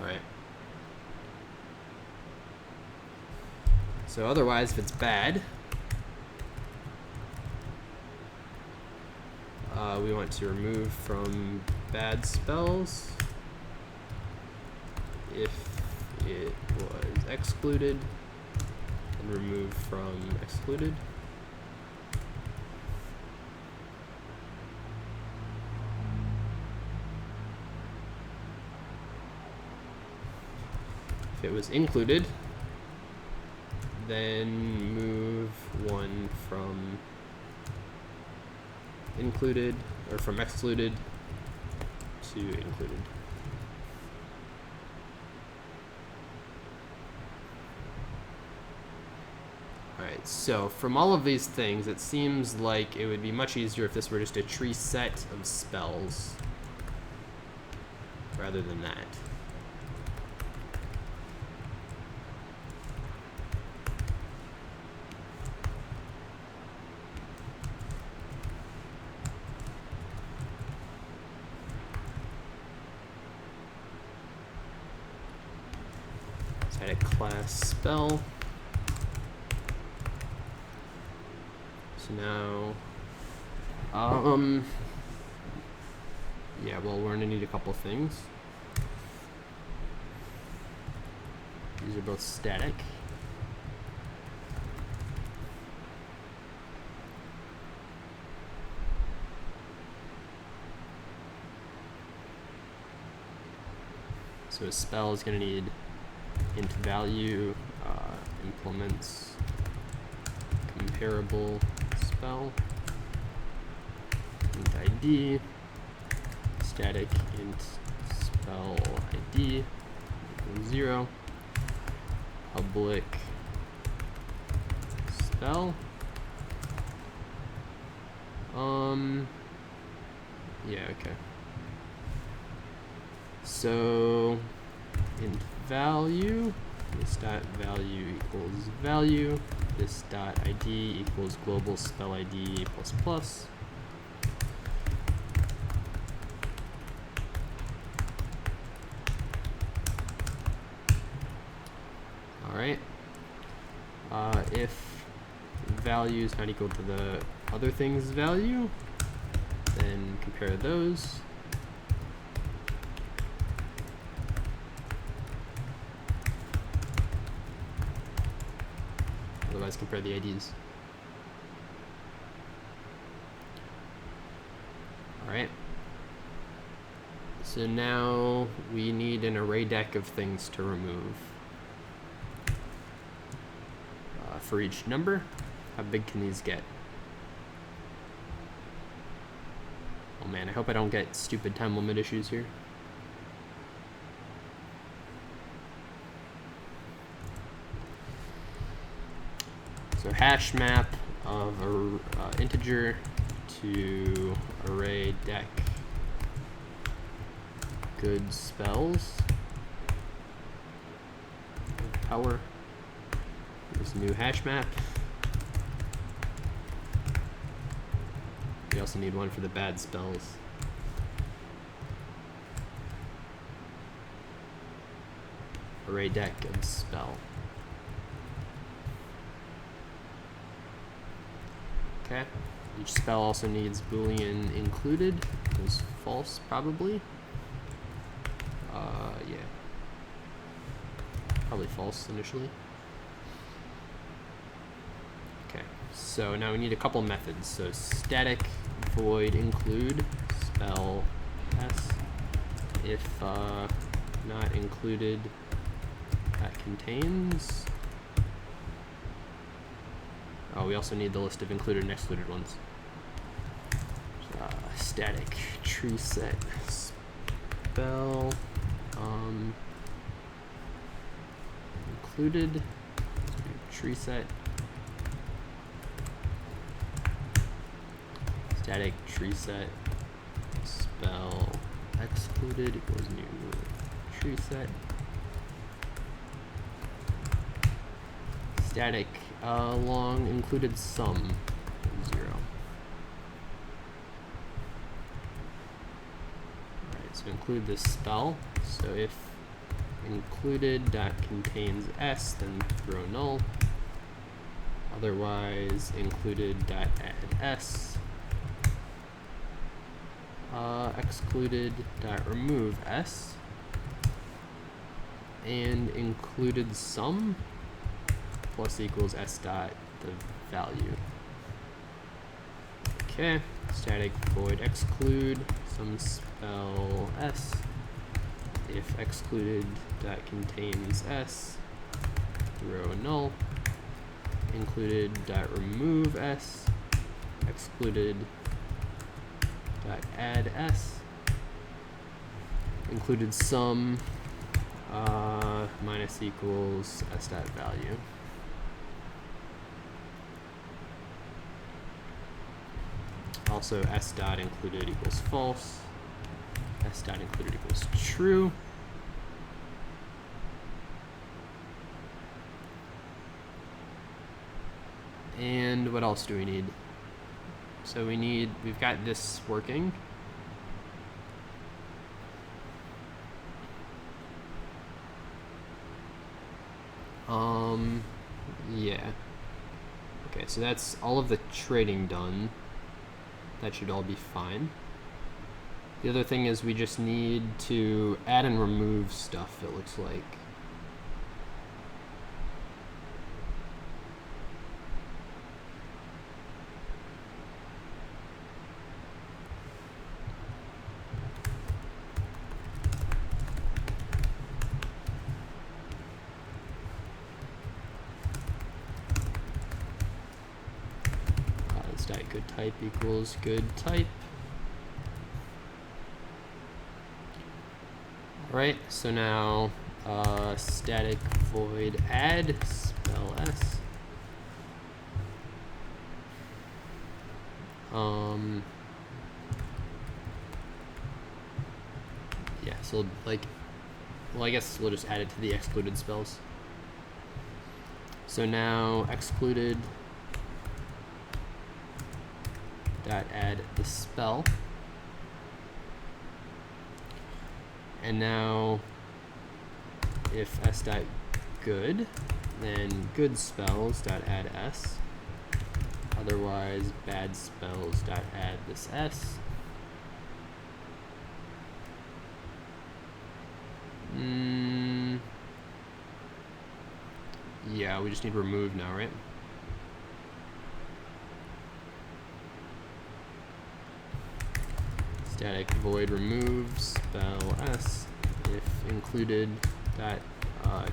Alright. So otherwise, if it's bad, we want to remove from bad spells. If it was excluded, and remove from excluded. If it was included, then move one from included, or from excluded to included. Alright, so from all of these things, it seems like it would be much easier if this were just a tree set of spells rather than that. Add a class spell. So now, yeah, well, we're gonna need a couple things. These are both static. So a spell is gonna need int value, implements comparable spell int ID, static int spell ID equals 0, public spell. Yeah, okay. So int value, this dot value equals value, this dot ID equals global spell ID plus plus. All right. If value is not equal to the other thing's value, then compare those. Otherwise, compare the IDs. All right. So now we need an array deck of things to remove. For each number, how big can these get? Oh man, I hope I don't get stupid time limit issues here. So hash map of a integer to array deck good spells power. There's a new hash map. We also need one for the bad spells. Array deck of spell. Okay. Each spell also needs Boolean included. It was false, probably. Yeah. Probably false initially. Okay, so now we need a couple methods. So static void include spell s. If not included, that contains. Oh, we also need the list of included and excluded ones. Static tree set spell included tree set static tree set spell excluded equals new tree set static long included sum 0. Alright, so include this spell. So if included dot contains s, then throw null. Otherwise, included dot add s. Excluded dot remove s. And included sum plus equals s dot the value. Okay, static void exclude some spell s. If excluded dot contains s, throw null. Included dot remove s. Excluded dot add s. Included sum minus equals s dot value. Also s dot included equals false. S dot included equals true. And what else do we need? So we've got this working. Yeah. Okay, so that's all of the trading done. That should all be fine. The other thing is we just need to add and remove stuff, it looks like. static good type equals good type. Alright, so now static void add spell s. Yeah, so like, well, I guess we'll just add it to the excluded spells. So now excluded dot add the spell, and now if s dot good, then good spells dot add s. Otherwise, bad spells dot add this s. Yeah, we just need remove now, right? Static void remove spell s if included dot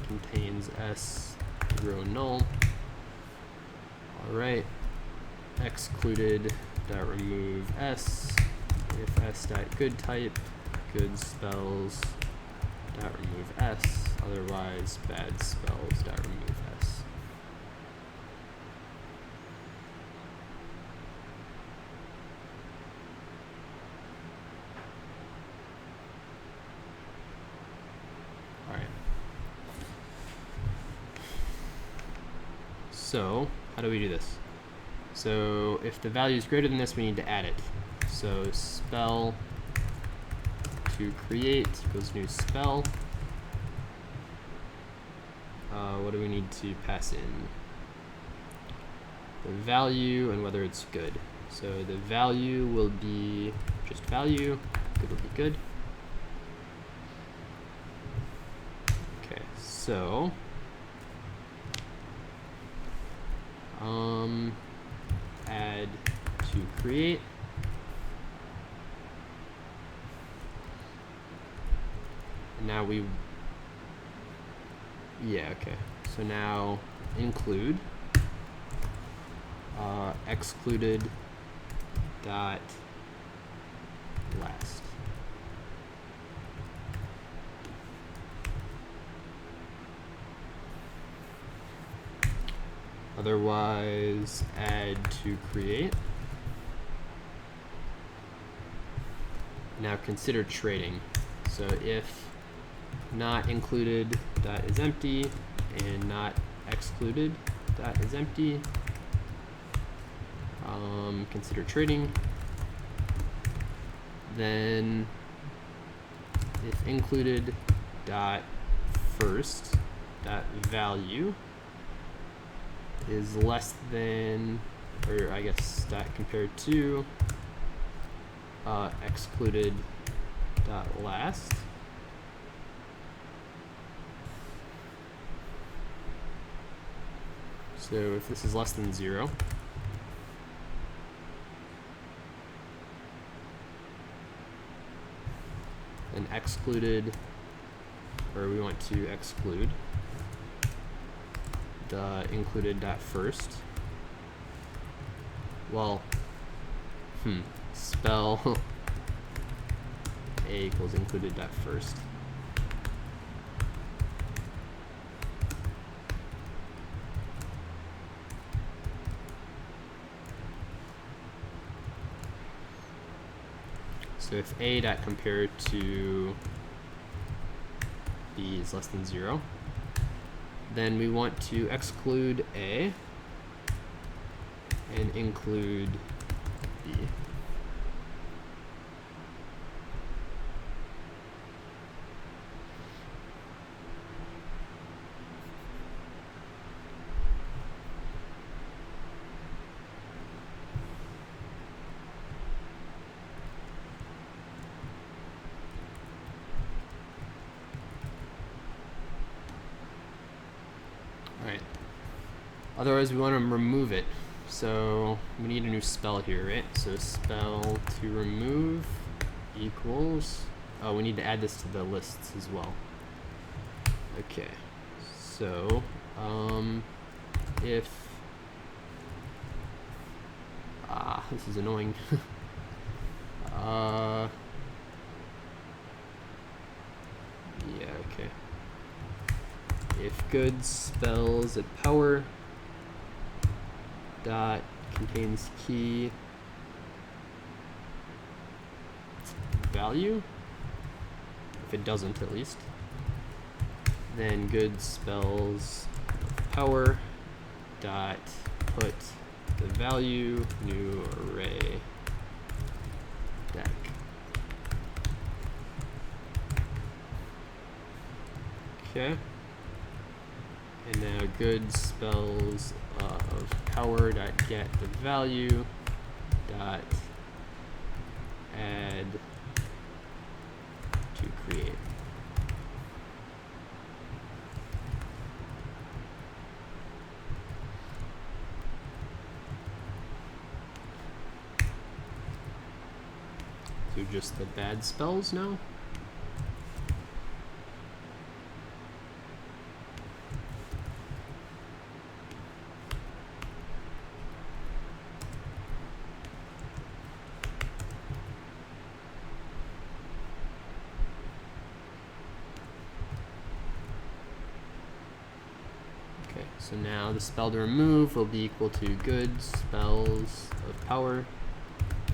contains s row null. All right. Excluded dot remove s if s dot good type good spells dot remove s, otherwise bad spells dot remove s. All right. So how do we do this? So if the value is greater than this, we need to add it. So spell to create equals new spell. What do we need to pass in? The value and whether it's good. So the value will be just value, good will be good. Okay, so add to create. And now okay. So now include excluded dot last. Otherwise, add to create. Now consider trading. So if not included dot is empty and not excluded dot is empty, consider trading. Then if included dot first dot value is less than, or I guess dot compared to excluded dot last, so if this is less than 0, then excluded, or we want to exclude the included dot first. Well, spell a equals included dot first. So if a dot compared to b is less than 0, then we want to exclude a and include b. Alright. Otherwise, we want to remove it. So we need a new spell here, right? So spell to remove equals, oh, we need to add this to the lists as well. Okay. So if This is annoying. Yeah, okay. If goods spells at power dot contains key value, if it doesn't at least, then goods spells power dot put the value new array deck. Okay. And now goods spells of power dot get the value dot add to create. So just the bad spells now. So now the spell to remove will be equal to goods spells of power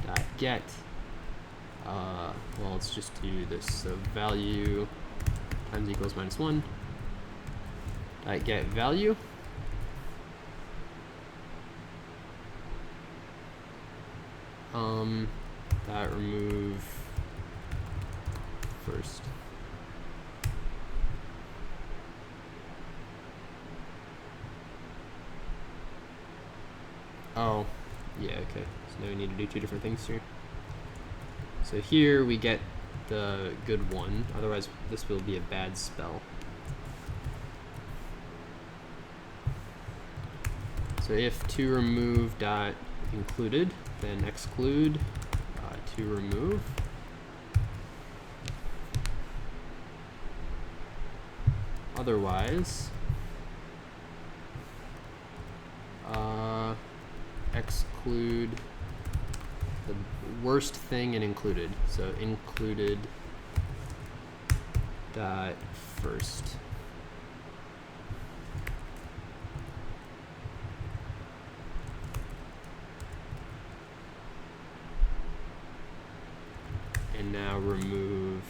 dot get. Well, let's just do this. So value times equals -1 dot get value. Dot remove first. Oh, yeah, okay. So now we need to do two different things here. So here we get the good one, otherwise this will be a bad spell. So if to remove dot included, then exclude to remove. Otherwise, exclude the worst thing in included. So included dot first. And now remove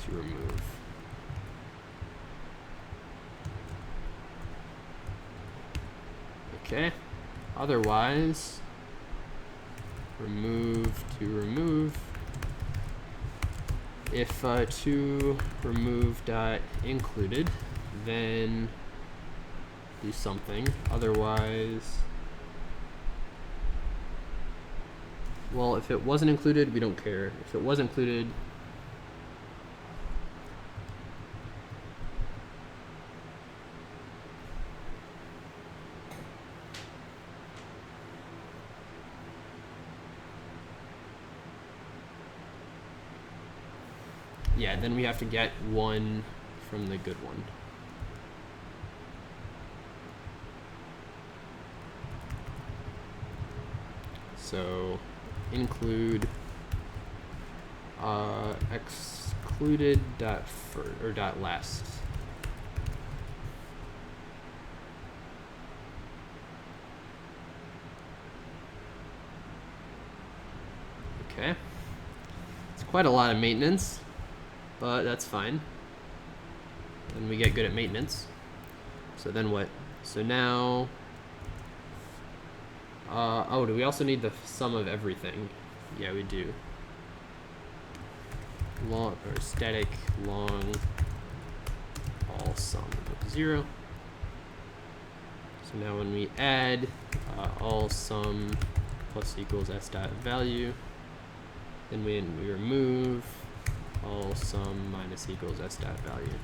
to remove. Okay. Otherwise, remove to remove. If to remove dot included, then do something. Otherwise, well, if it wasn't included, we don't care. If it was included, yeah, then we have to get one from the good one. So include excluded dot or dot last. Okay. It's quite a lot of maintenance, but that's fine. And we get good at maintenance. So then what? So now, oh, do we also need the sum of everything? Yeah, we do. Long or static long all sum of 0. So now when we add all sum plus equals s dot value, then when we remove all sum minus equals s dot value.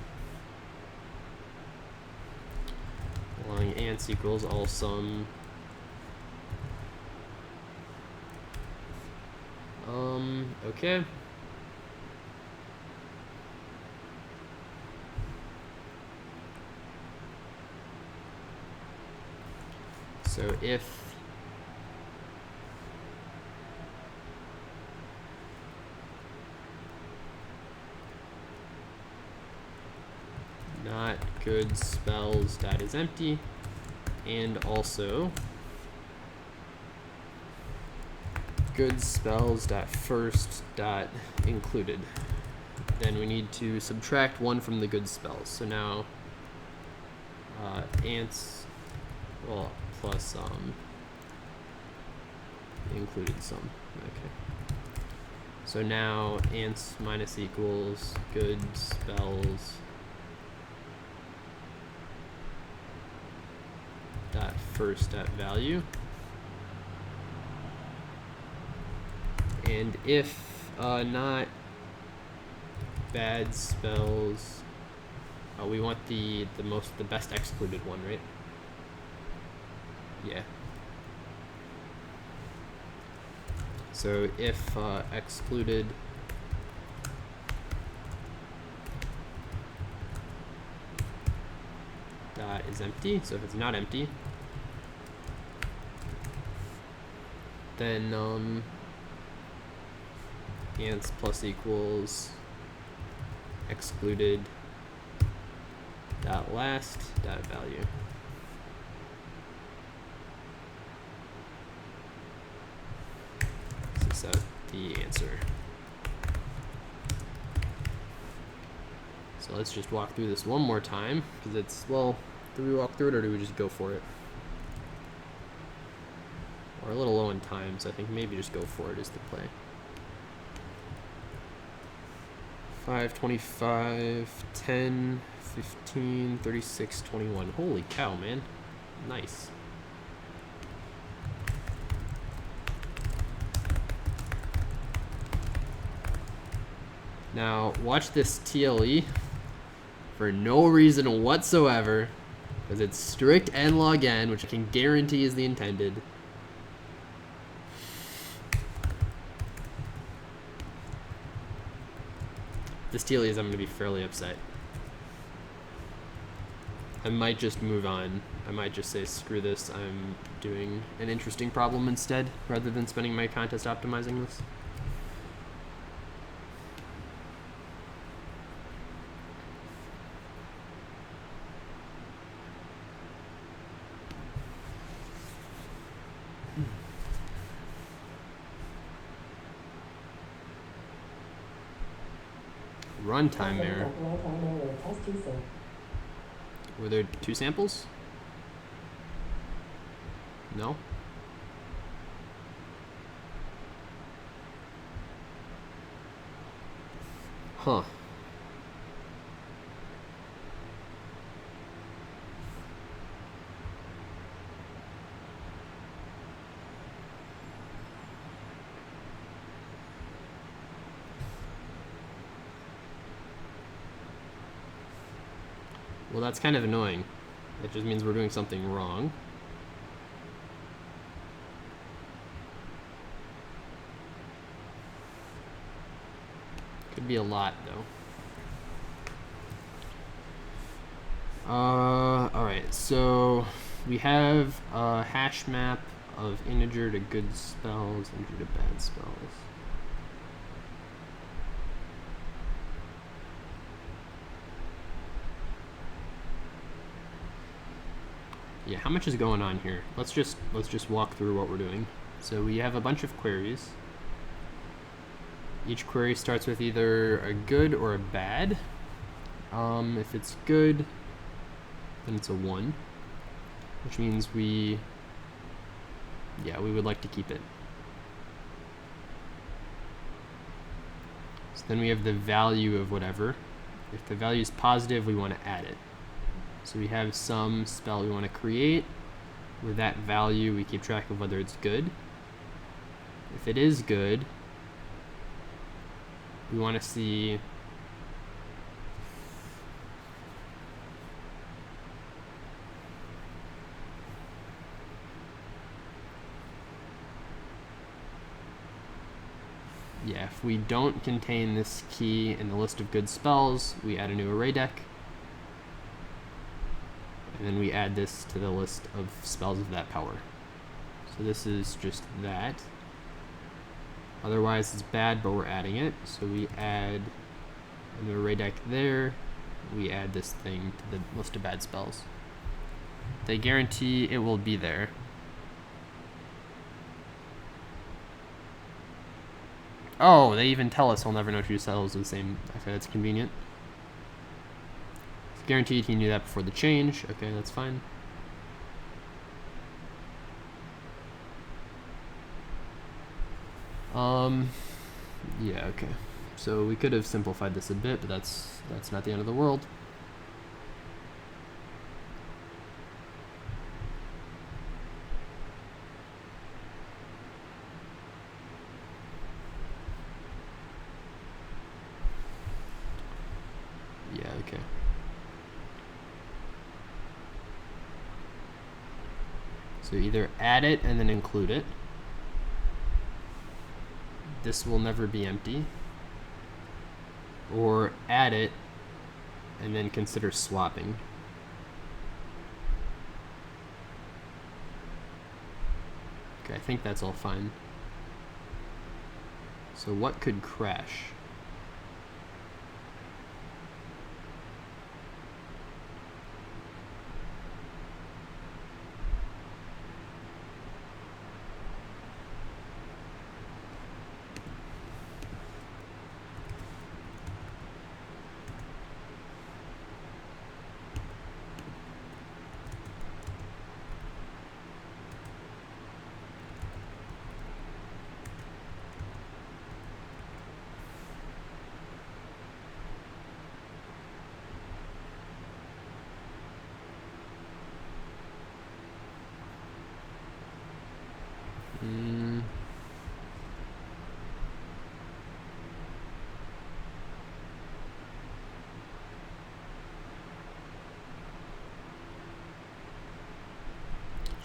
Long ants equals all sum. Okay. So if not good spells dot is empty, and also good spells dot first dot included. Then we need to subtract 1 from the good spells. So now ants, well, plus included sum. Okay. So now ants minus equals good spells dot first dot value. And if not bad spells, we want the best excluded one, right? Yeah. So if excluded dot is empty, so if it's not empty, then ants plus equals excluded dot last dot value. So the answer. So let's just walk through this one more time, because it's, well, do we walk through it or do we just go for it? We're a little low in time, so I think maybe just go for it is the play. 5, 25, 10, 15, 36, 21. Holy cow, man. Nice. Now, watch this TLE for no reason whatsoever, because it's strict n log n, which I can guarantee is the intended. This TLE is, I'm going to be fairly upset. I might just move on. I might just say, screw this, I'm doing an interesting problem instead, rather than spending my contest optimizing this. Runtime error. Were there 2 samples? No? Huh. Well, that's kind of annoying. It just means we're doing something wrong. Could be a lot, though. Alright, so we have a hash map of integer to good spells, integer to bad spells. Yeah, how much is going on here? Let's just walk through what we're doing. So we have a bunch of queries. Each query starts with either a good or a bad. If it's good, then it's a 1, which means we would like to keep it. So then we have the value of whatever. If the value is positive, we want to add it. So we have some spell we want to create. With that value, we keep track of whether it's good. If it is good, we want to see if we don't contain this key in the list of good spells, we add a new array deck. And then we add this to the list of spells of that power. So this is just that. Otherwise it's bad, but we're adding it. So we add an array deck there, we add this thing to the list of bad spells. They guarantee it will be there. Oh, they even tell us he'll never know two cells the same. Okay, that's convenient. It's guaranteed he knew that before the change. Okay, that's fine. Yeah, okay. So we could have simplified this a bit, but that's not the end of the world. Yeah, okay. So either add it and then include it. This will never be empty. Or add it and then consider swapping. Okay, I think that's all fine. So what could crash?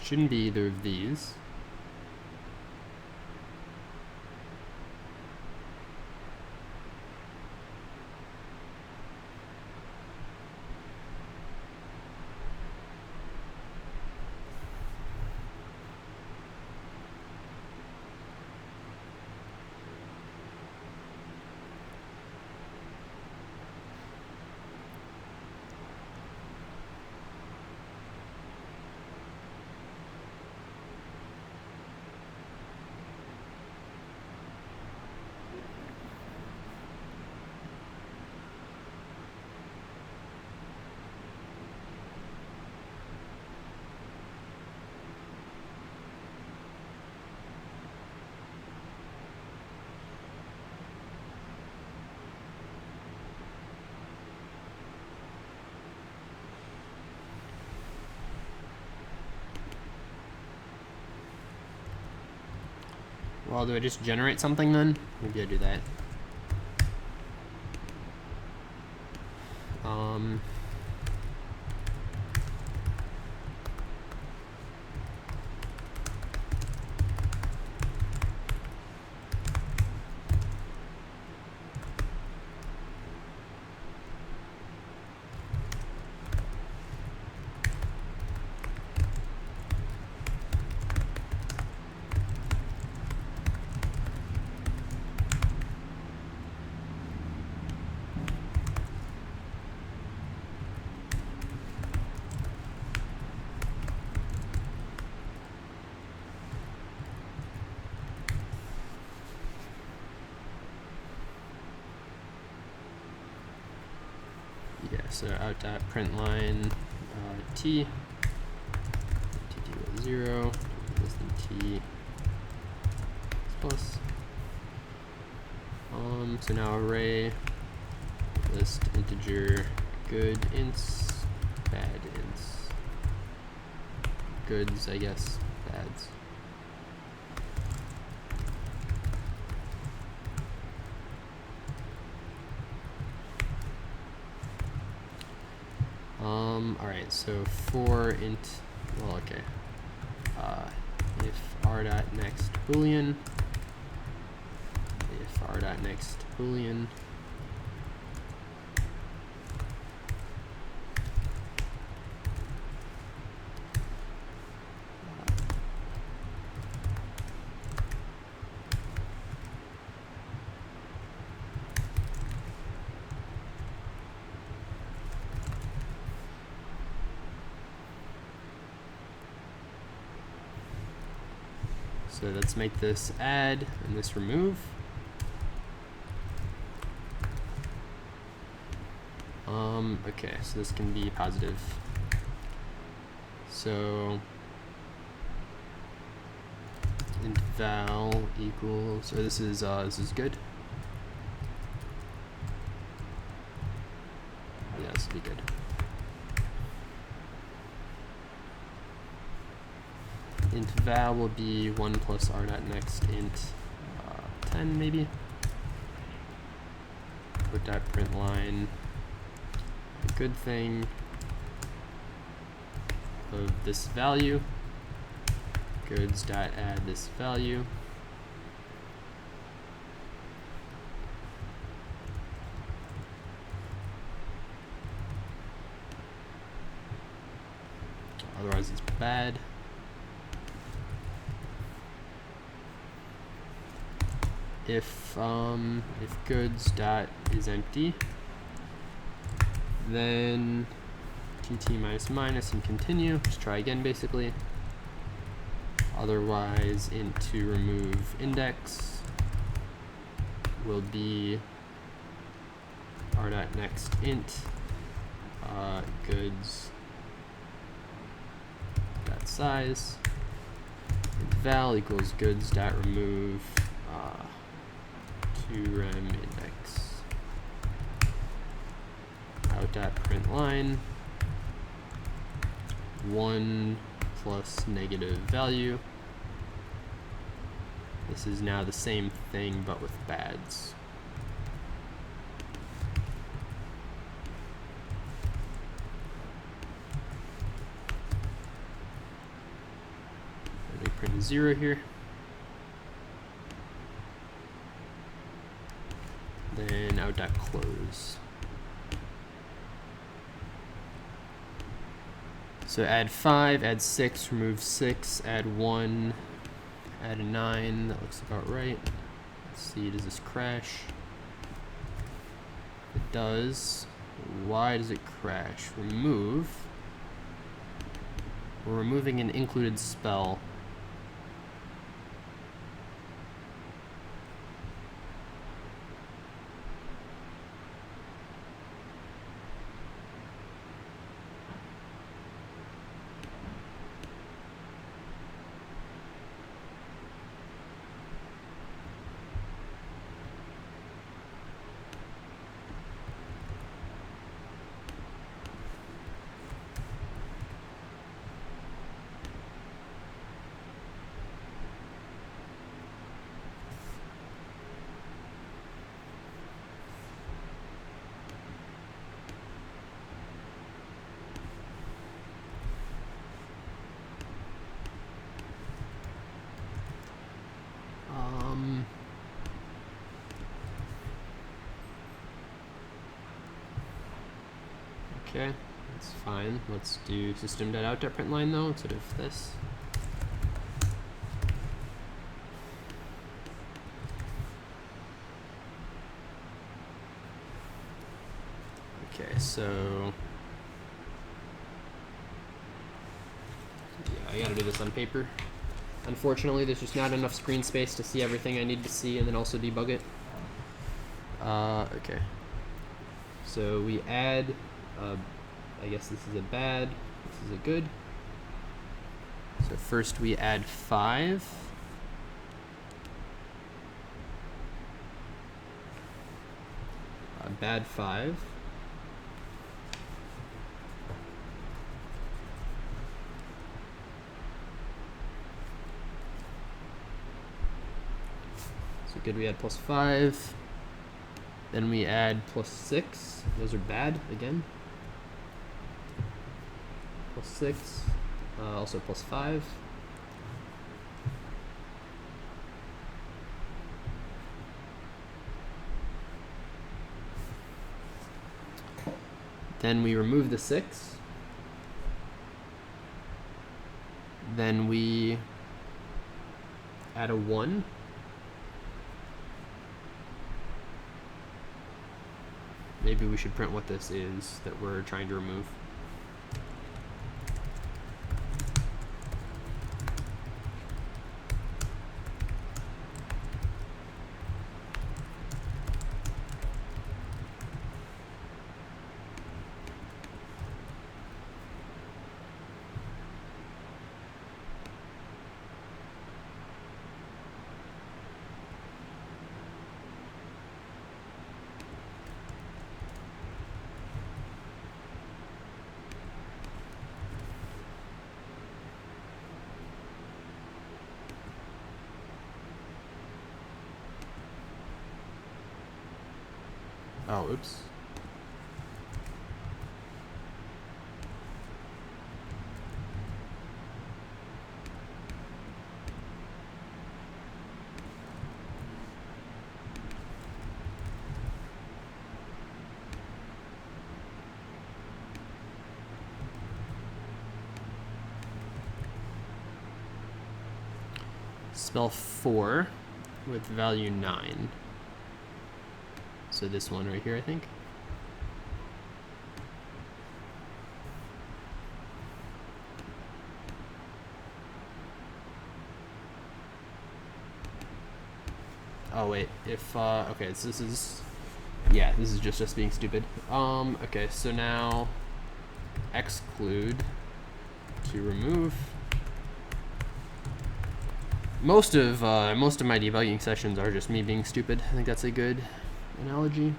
Shouldn't be either of these. Well, do I just generate something then? Maybe I do that. Yeah, so out.println t equals 0 less than t plus. So now array list integer good ints, bad ints, goods, I guess, bads. Alright, so for int, well, okay. If r dot next boolean, if r dot next boolean, So let's make this add and this remove. Okay, so this can be positive. So int val equals, or this is good. Yeah, this will be good. Int val will be 1 plus r dot next int 10 maybe. Put dot print line a good thing of this value. Goods dot add this value. Otherwise it's bad. If goods dot is empty, then tt minus minus and continue. Just try again basically. Otherwise int to remove index will be r dot next int goods dot size. Int val equals goods dot remove to rem index. Out dot print line 1 plus negative value. This is now the same thing but with bads. Let me print a 0 here. Then out dot close. So add 5, add 6, remove 6, add 1, add a 9. That looks about right. Let's see, does this crash? It does. Why does it crash? Remove. We're removing an included spell. Okay, that's fine. Let's do system.out.println though instead of this. Okay, so yeah, I gotta do this on paper. Unfortunately, there's just not enough screen space to see everything I need to see and then also debug it. Okay. So we add, I guess this is a bad, this is a good. So first we add 5. Bad 5. So good, we add plus 5. Then we add plus 6. Those are bad again. Plus 6. Also plus 5. Then we remove the 6. Then we add a 1. Maybe we should print what this is that we're trying to remove. Oh, oops. Spell 4 with value 9. So this one right here, I think. Oh wait, if okay, so this is, yeah, this is just us being stupid. Okay, so now exclude to remove. Most of my debugging sessions are just me being stupid. I think that's a good analogy.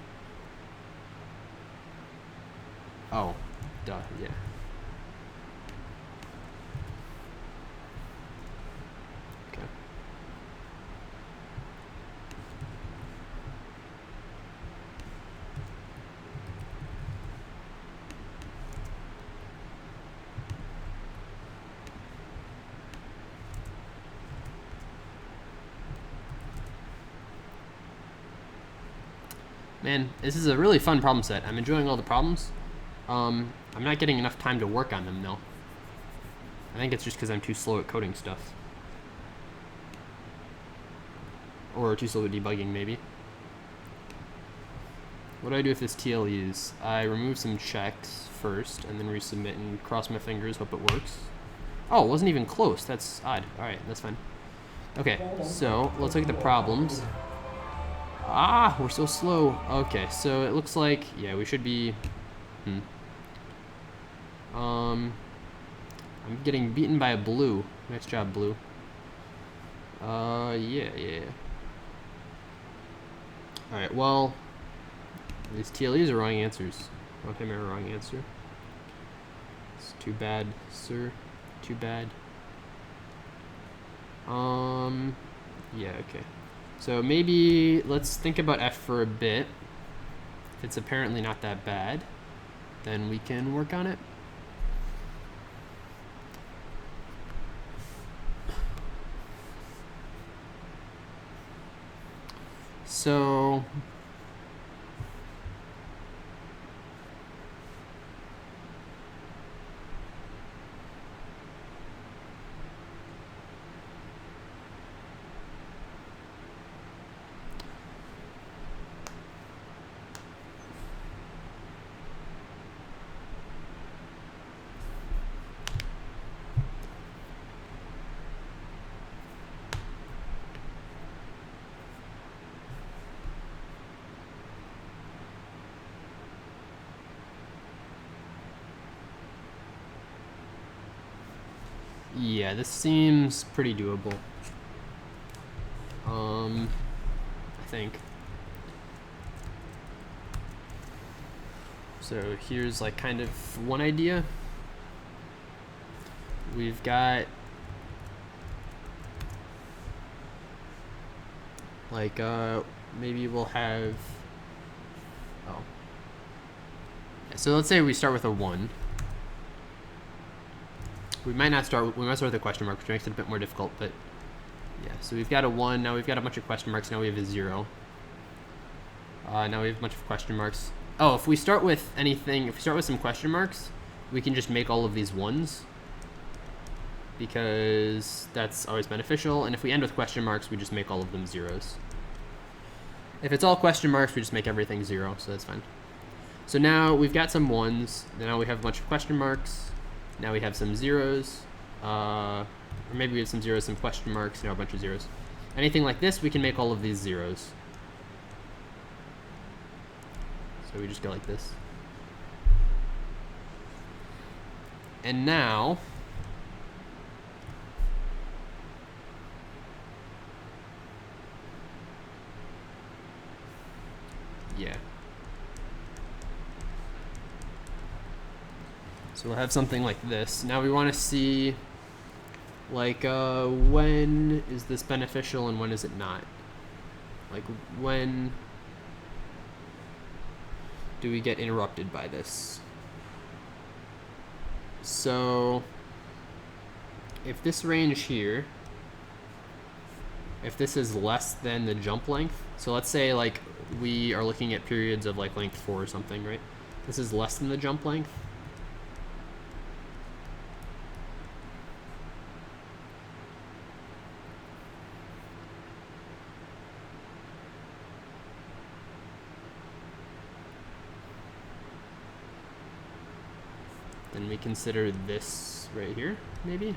Oh, duh, yeah. Okay. Man, this is a really fun problem set. I'm enjoying all the problems. I'm not getting enough time to work on them, though. I think it's just because I'm too slow at coding stuff. Or too slow at debugging, maybe. What do I do with this TLUs? I remove some checks first, and then resubmit and cross my fingers, hope it works. Oh, it wasn't even close. That's odd. Alright, that's fine. Okay, so let's look at the problems. Ah, we're so slow. Okay, so it looks like, yeah, we should be, I'm getting beaten by a blue. Nice job, blue. Yeah. Alright, well, these TLEs are wrong answers. Okay, my wrong answer. It's too bad, sir. Too bad. Yeah, okay. So maybe let's think about F for a bit. If it's apparently not that bad, then we can work on it. So yeah, this seems pretty doable. I think. So here's like kind of one idea. We've got like maybe we'll have, oh. So let's say we start with a 1. We might start with a question mark, which makes it a bit more difficult, but yeah. So we've got a 1, now we've got a bunch of question marks, now we have a 0. Now we have a bunch of question marks. Oh, if we start with anything, if we start with some question marks, we can just make all of these 1s, because that's always beneficial, and if we end with question marks, we just make all of them 0s. If it's all question marks, we just make everything 0, so that's fine. So now we've got some 1s, now we have a bunch of question marks, now we have some 0s, or maybe we have some 0s, some question marks, now a bunch of 0s. Anything like this, we can make all of these 0s. So we just go like this. And now, yeah. So we'll have something like this. Now we want to see, like, when is this beneficial and when is it not? Like, when do we get interrupted by this? So if this range here, if this is less than the jump length, so let's say like we are looking at periods of like length 4 or something, right? This is less than the jump length. Then we consider this right here, maybe.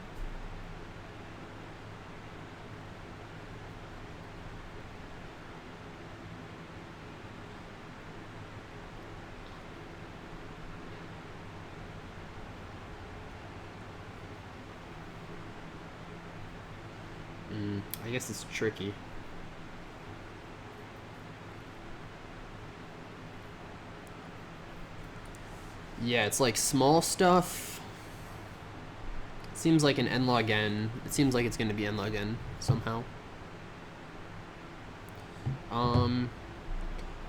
I guess it's tricky. Yeah, it's like small stuff. It seems like an n log n. It seems like it's going to be n log n somehow.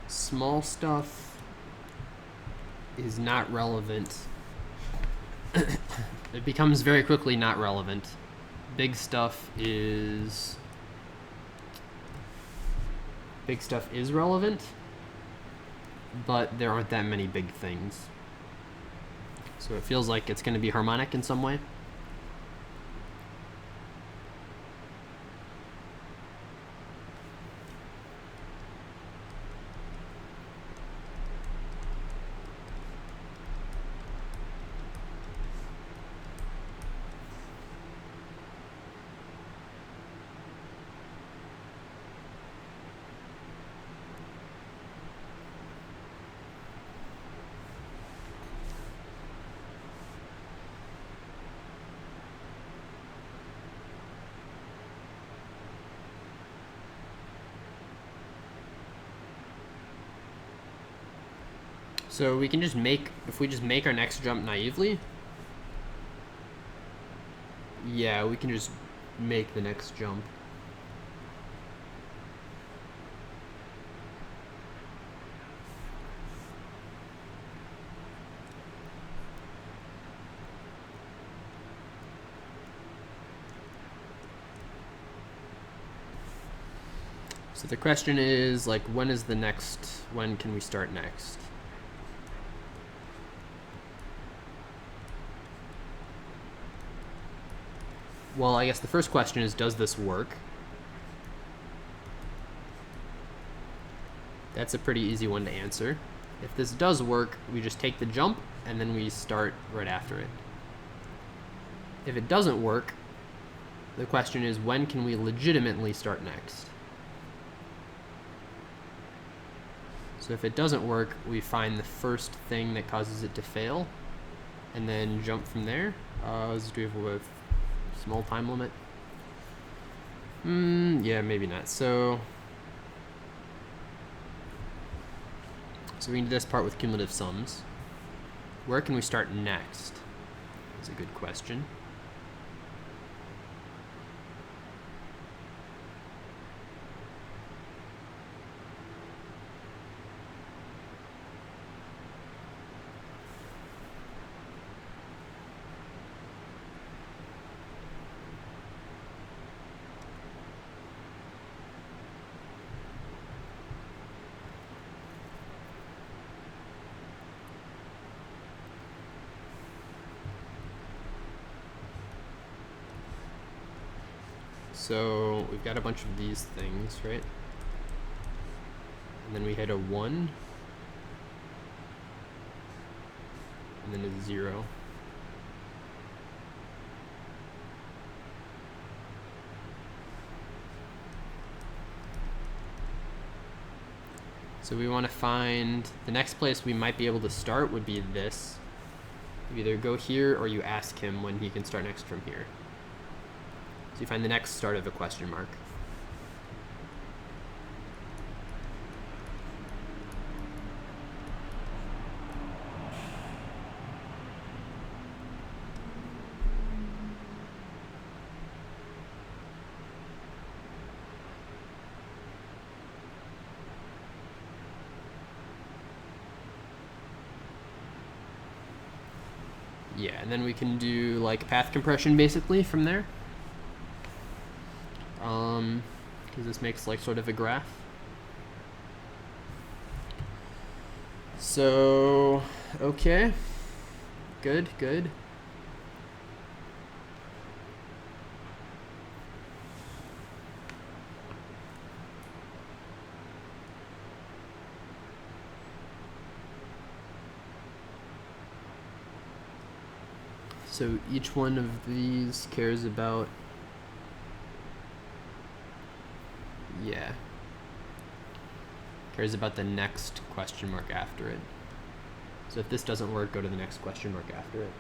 Small stuff is not relevant. It becomes very quickly not relevant. Big stuff is relevant, but there aren't that many big things. So it feels like it's going to be harmonic in some way. So we can just make, if we just make our next jump naively, yeah, we can just make the next jump. So the question is, like, when can we start next? Well, I guess the first question is, does this work? That's a pretty easy one to answer. If this does work, we just take the jump and then we start right after it. If it doesn't work, the question is, when can we legitimately start next? So if it doesn't work, we find the first thing that causes it to fail and then jump from there. Do we have a small time limit? Yeah, maybe not. So we can do this part with cumulative sums. Where can we start next? That's a good question. So we've got a bunch of these things, right? And then we hit a 1, and then a 0. So we want to find, the next place we might be able to start would be this. You either go here or you ask him when he can start next from here. So you find the next start of a question mark. Yeah, and then we can do like path compression basically from there. Because this makes like sort of a graph. So, okay. Good, good. So each one of these cares about, yeah, cares about the next question mark after it. So if this doesn't work, go to the next question mark after it.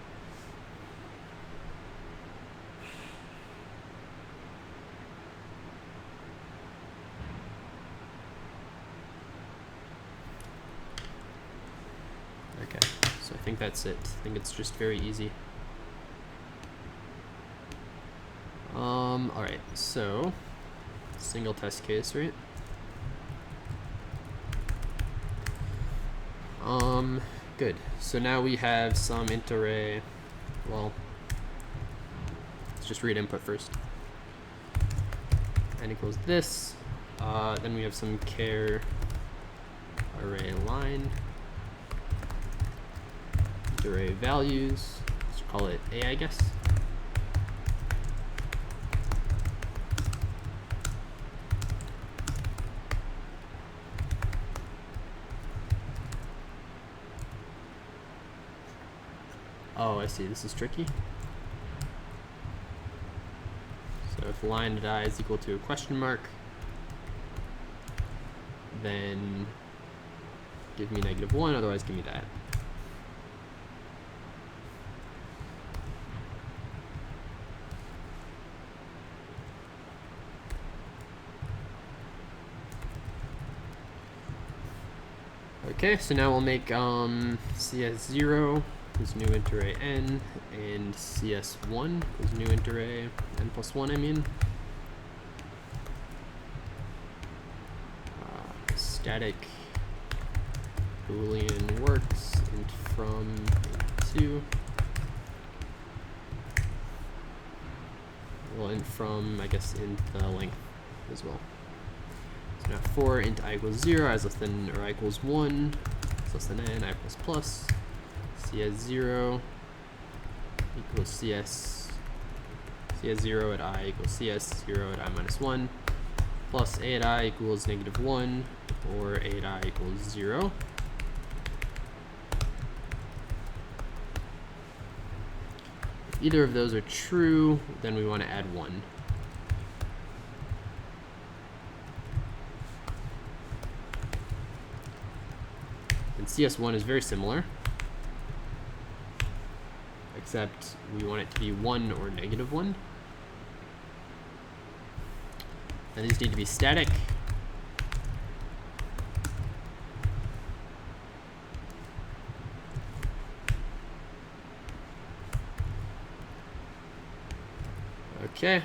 Okay, so I think that's it. I think it's just very easy. Alright, so single test case, right? Good. So now we have some int array. Well, let's just read input first. N equals this. Then we have some char array line. Int array values. Let's call it A, I guess. Oh, I see. This is tricky. So if line.I is equal to a question mark, then give me -1, otherwise give me that. Okay, so now we'll make CS0 is new int array n, and CS1 is new int array n plus 1, I mean. Static Boolean works int from int to. Well, int from, I guess, int the length as well. So now for int I equals 0, I is less than or I equals 1, is less than n, I plus plus. CS0 equals CS0 at I equals CS0 at I minus 1 plus A at I equals -1 or A at I equals 0. If either of those are true, then we want to add 1. And CS1 is very similar, except we want it to be 1 or -1. And these need to be static. Okay,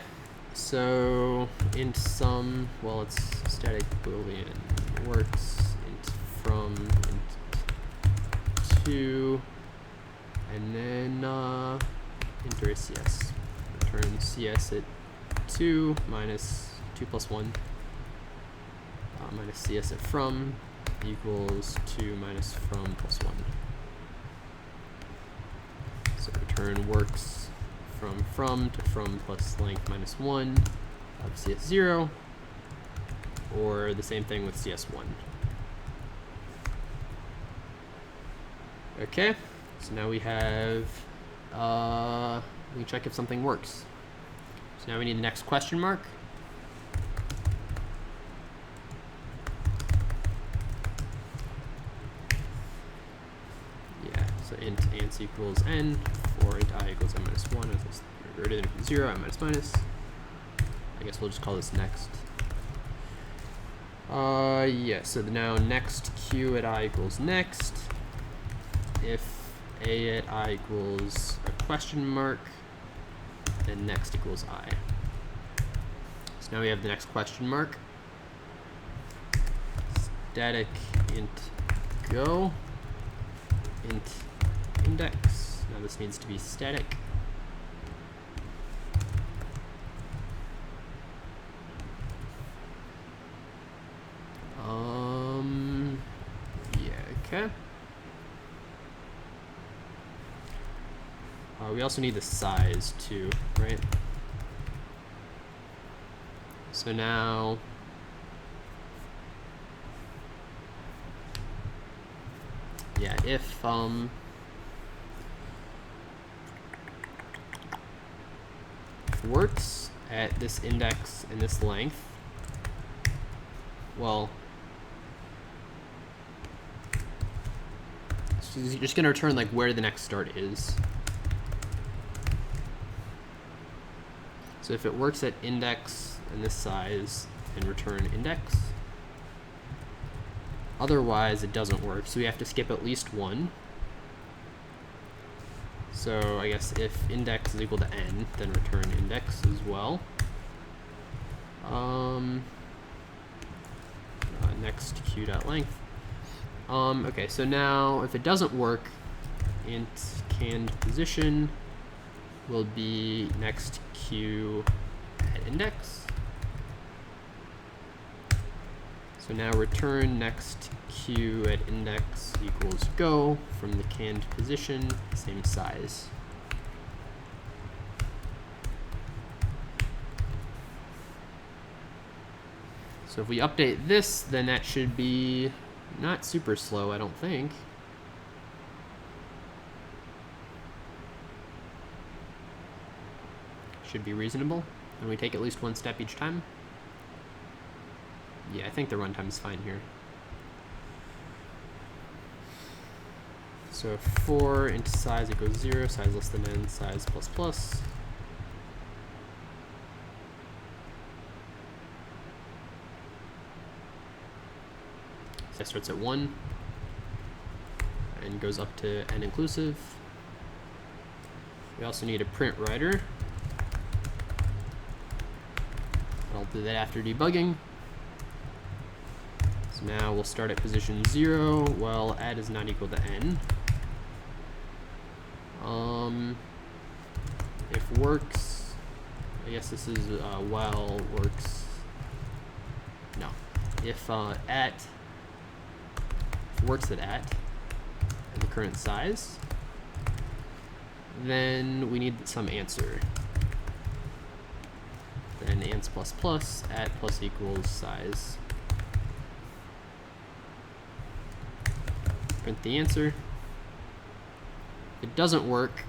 so int sum, well, it's static Boolean works int from int to, and then int array CS. Return CS at 2 minus 2 plus 1 minus CS at from equals 2 minus from plus 1. So return works from to from plus length minus 1 of CS0, or the same thing with CS1. Okay, so now we have, we can check if something works. So now we need the next question mark. Yeah, so int ans equals n, for int I equals n minus 1, as this greater than 0, n minus minus. I guess we'll just call this next. Yeah, so now next q at I equals next. If a at I equals a question mark, then next equals I. So now we have the next question mark. Static int go int index. Now this needs to be static. Yeah, okay. We also need the size too, right? So now yeah, if works at this index and this length, well, so you're just gonna return like where the next start is. So if it works at index and this size, and return index. Otherwise, it doesn't work, so we have to skip at least one. So I guess if index is equal to n, then return index as well. Next q.length. Okay, so now if it doesn't work, int canned position will be next q at index. So now return next q at index equals go from the canned position, same size. So if we update this, then that should be not super slow, I don't think. Should be reasonable. And we take at least one step each time. Yeah, I think the runtime is fine here. So for int size equals 0, size less than n, size plus plus. So that starts at 1 and goes up to n inclusive. We also need a print writer. I'll do that after debugging. So now we'll start at position 0. Well, add is not equal to n. If works, I guess this is well works. No, if works at the current size, then we need some answer. Then ans plus plus at plus equals size. Print the answer. If it doesn't work,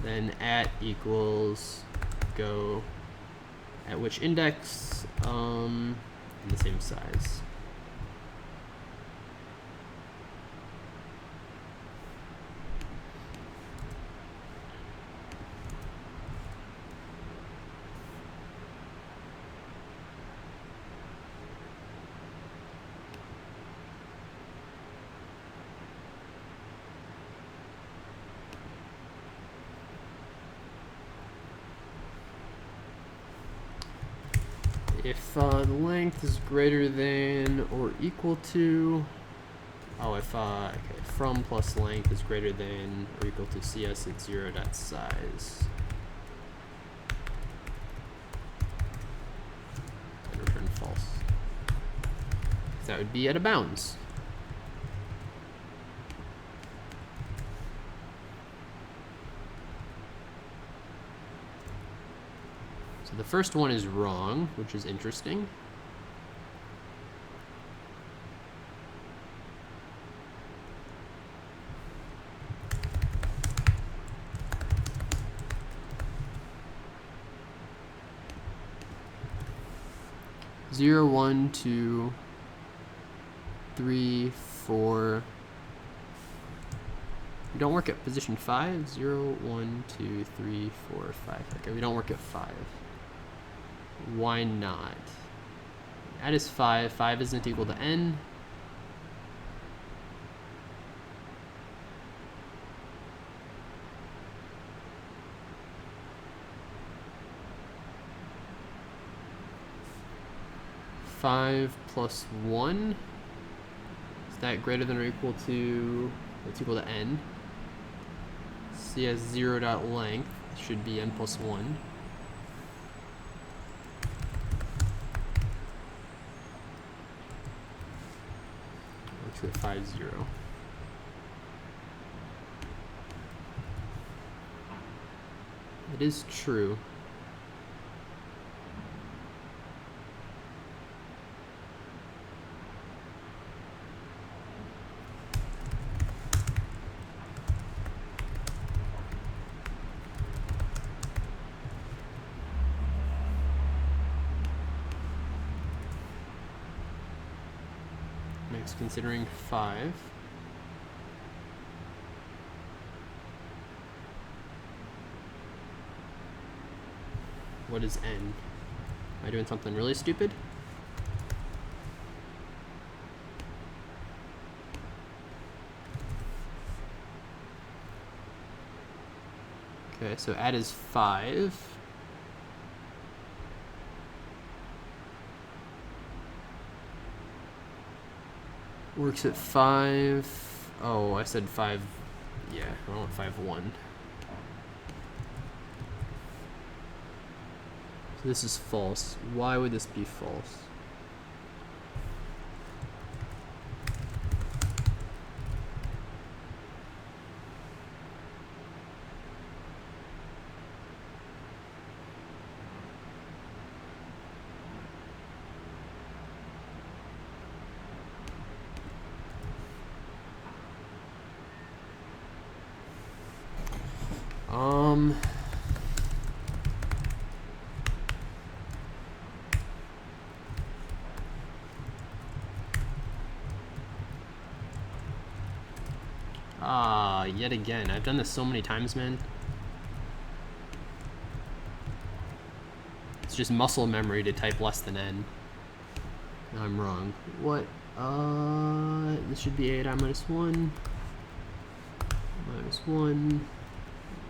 then at equals go at which index in the same size. If the length is greater than or equal to, okay, from plus length is greater than or equal to cs at 0.size. And return false. That would be at a bounds. The first one is wrong, which is interesting. Zero, 1, 2, 3, 4. We don't work at position 5. 0, 1, 2, 3, 4, 5. Okay, we don't work at 5. Why not? That is 5. 5 isn't equal to n. Five plus 1. Is that greater than or equal to, it's equal to n. C has 0 dot length, should be n plus 1. Works with 5, 0. It is true. Next, considering 5. What is n? Am I doing something really stupid? Okay, so add is 5. Works at 5. Oh, I said 5. Yeah, I want 5, 1. So this is false. Why would this be false? Yet again. I've done this so many times, man. It's just muscle memory to type less than n. No, I'm wrong. What? This should be 8i minus 1. Minus 1.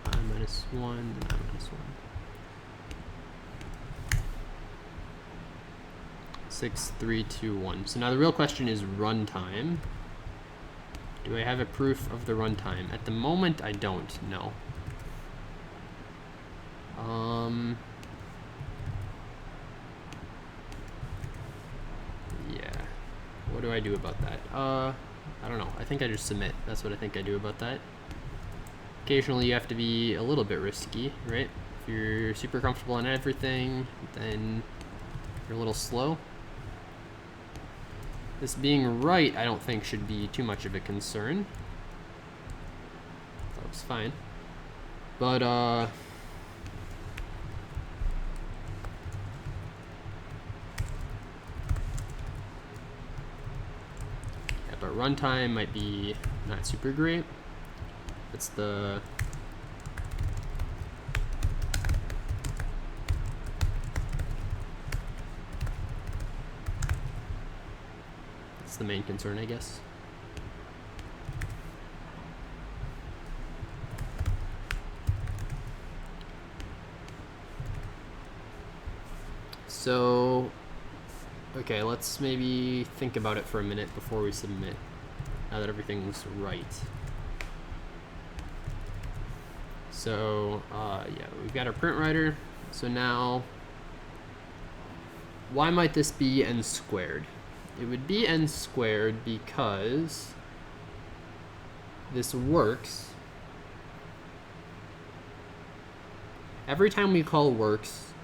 I minus 1. I minus 1. 6, 3, 2, 1. So now the real question is runtime. Do I have a proof of the runtime? At the moment, I don't. No. Yeah. What do I do about that? I don't know. I think I just submit. That's what I think I do about that. Occasionally, you have to be a little bit risky, right? If you're super comfortable on everything, then you're a little slow. This being right, I don't think should be too much of a concern. That looks fine. But, yeah, but runtime might be not super great. It's the the main concern, I guess. So, okay, let's maybe think about it for a minute before we submit, now that everything's right. So, yeah, we've got our print writer. So now, why might this be n squared? It would be n squared because this works. Every time we call works,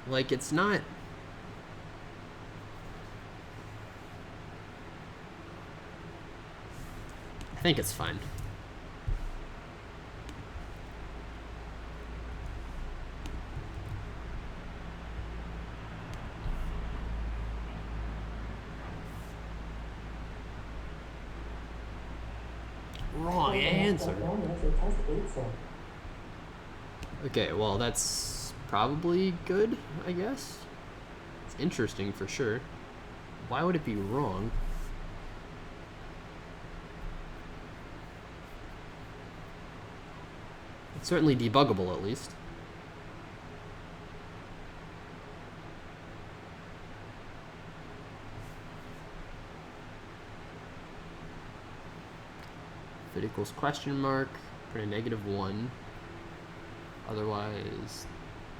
like it's not, I think it's fine. Wrong answer. Okay, well that's probably good, I guess. It's interesting for sure. Why would it be wrong? It's certainly debuggable at least. If it equals question mark, print a -1. Otherwise,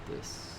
this.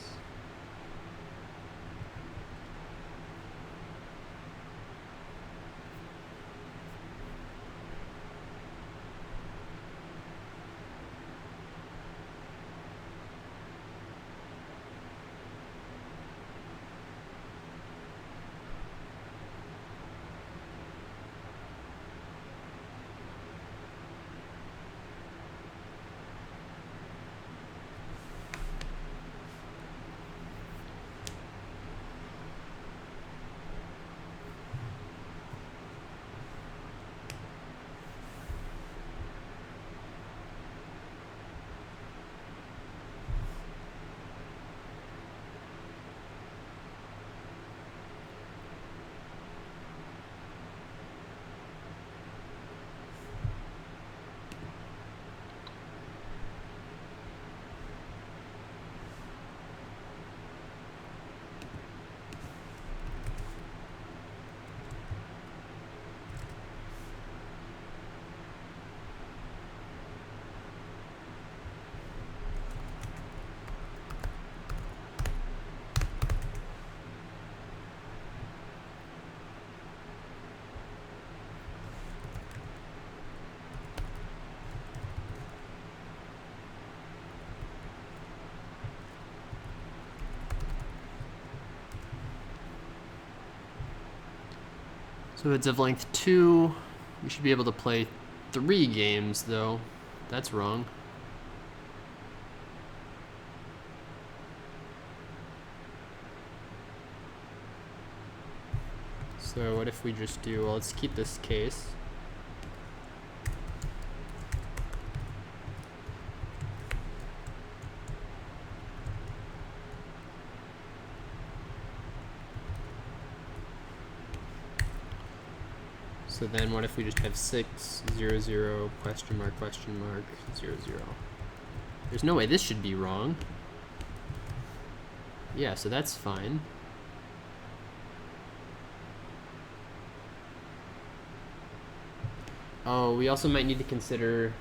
So if it's of length 2, you should be able to play 3 games, though. That's wrong. So what if we just do, well, let's keep this case. So then what if we just have 6, 0, 0, question mark, 0, 0. There's no way this should be wrong. Yeah, so that's fine. Oh, we also might need to consider,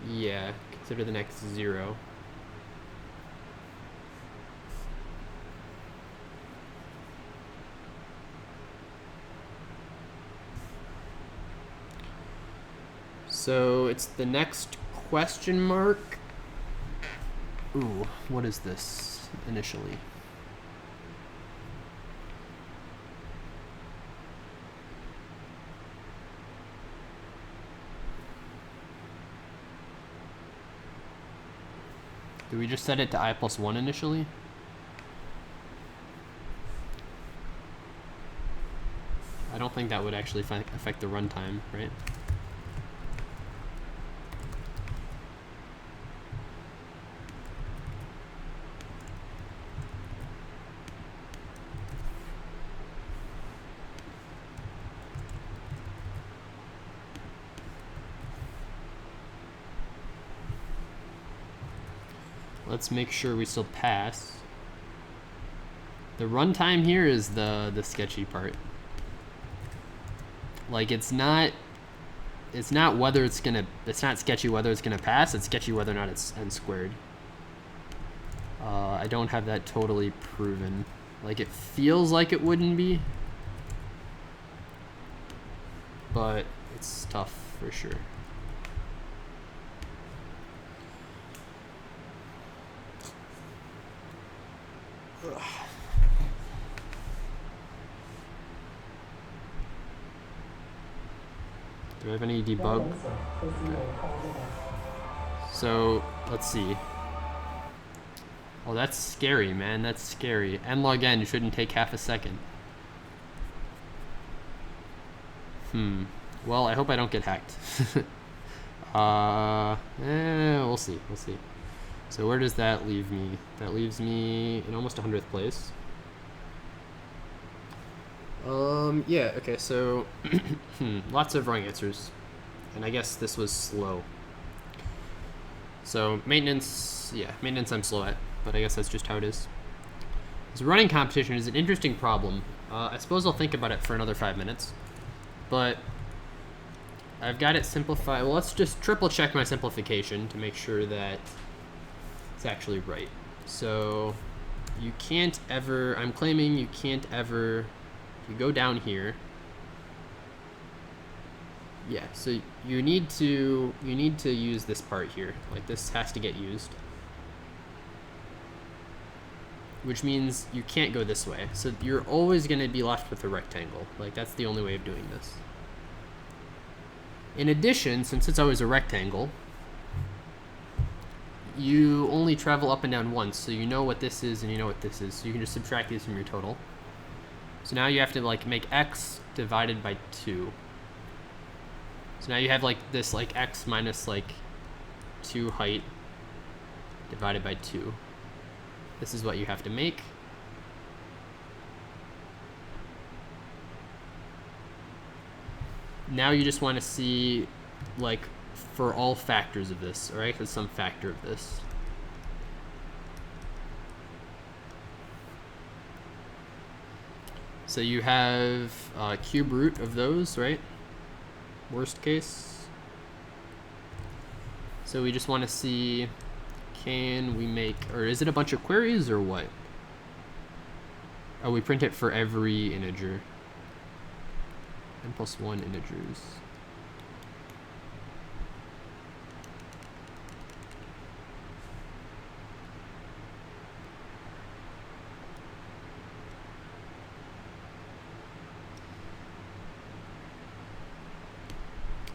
yeah, consider the next 0. So it's the next question mark. Ooh, what is this initially? Did we just set it to I+1 initially? I don't think that would actually affect the runtime, right? Let's make sure we still pass. The runtime here is the sketchy part. Like it's not whether it's not sketchy whether it's gonna pass, it's sketchy whether or not it's n squared. I don't have that totally proven. Like it feels like it wouldn't be, but it's tough for sure. Do I have any debug? So let's see. Oh, that's scary, man. That's scary. N log n shouldn't take half a second. Well, I hope I don't get hacked. We'll see. We'll see. So where does that leave me? That leaves me in almost 100th place. Yeah, okay, so lots of wrong answers. And I guess this was slow. So maintenance, yeah, maintenance I'm slow at, but I guess that's just how it is. So running competition is an interesting problem. I suppose I'll think about it for another 5 minutes. But I've got it simplified. Well, let's just triple check my simplification to make sure that it's actually right. So you can't ever, I'm claiming you can't ever, if you go down here, yeah, so you need to use this part here. Like this has to get used. Which means you can't go this way. So you're always going to be left with a rectangle. Like that's the only way of doing this. In addition, since it's always a rectangle, you only travel up and down once, so you know what this is and you know what this is. So you can just subtract these from your total. So now you have to like make x divided by 2. So now you have like this like x minus like 2 height divided by 2. This is what you have to make. Now you just want to see, like, for all factors of this, all right? Because some factor of this. So you have cube root of those, right? Worst case. So we just want to see, can we make, or is it a bunch of queries or what? Oh, we print it for every integer. n+1 integers.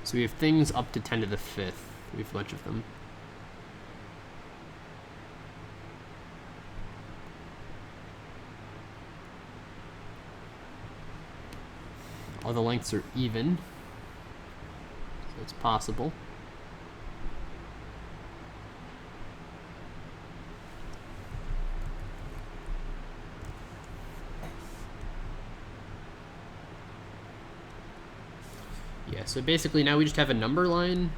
So we have things up to 10 to the 5th. We have a bunch of them. All the lengths are even, so it's possible. Yeah, so basically now we just have a number line.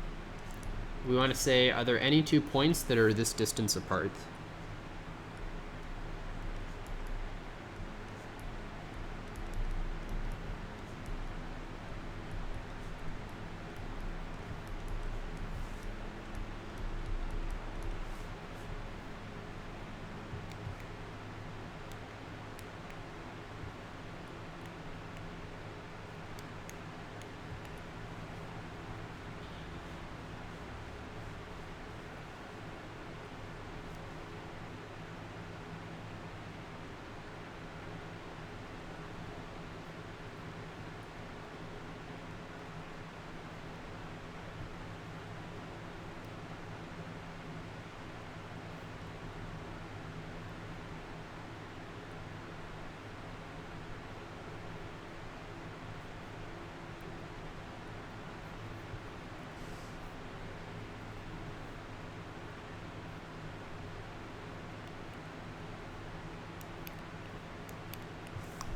We want to say, are there any 2 points that are this distance apart?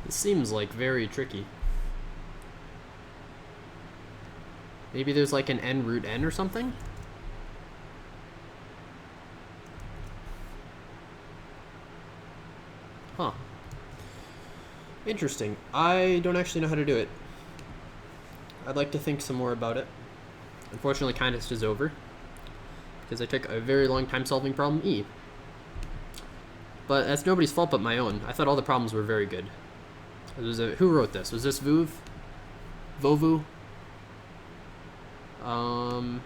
This seems like very tricky. Maybe there's like an n root n or something? Huh. Interesting. I don't actually know how to do it. I'd like to think some more about it. Unfortunately, contest is over because I took a very long time solving problem E. But that's nobody's fault but my own. I thought all the problems were very good. Who wrote this? Was this Vuv? Vovu? A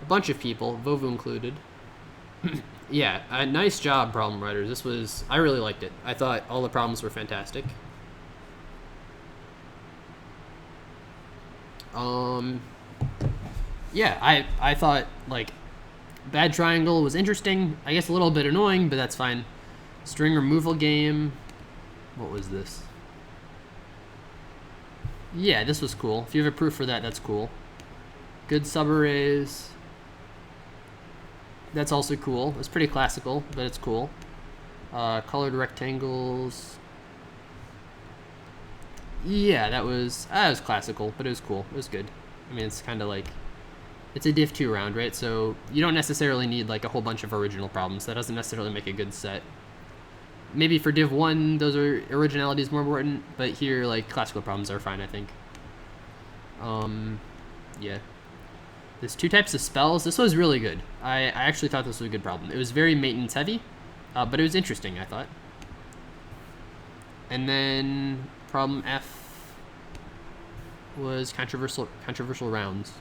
bunch of people, Vovu included. Yeah, nice job, problem writers. I really liked it. I thought all the problems were fantastic. Yeah, I thought, like, bad triangle was interesting. I guess a little bit annoying, but that's fine. String removal game. What was this? Yeah, this was cool. If you have a proof for that, that's cool. Good subarrays. That's also cool. It's pretty classical, but it's cool. Colored rectangles. Yeah, that was classical, but it was cool. It was good. I mean, it's kind of like, it's a Div 2 round, right? So you don't necessarily need like a whole bunch of original problems. That doesn't necessarily make a good set. Maybe for Div 1, those are originality is more important, but here, like, classical problems are fine, I think. Yeah. There's 2 types of spells. This was really good. I actually thought this was a good problem. It was very maintenance heavy, but it was interesting, I thought. And then problem F was controversial rounds.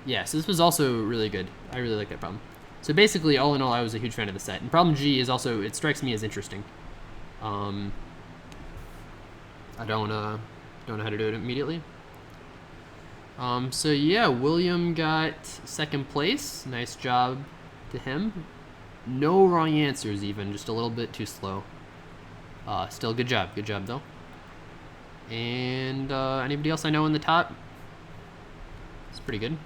Yeah, so this was also really good. I really like that problem. So basically, all in all, I was a huge fan of the set. And problem G is also, it strikes me as interesting. I don't know how to do it immediately. So yeah, William got 2nd place. Nice job to him. No wrong answers even, just a little bit too slow. Still good job though. And anybody else I know in the top? It's pretty good.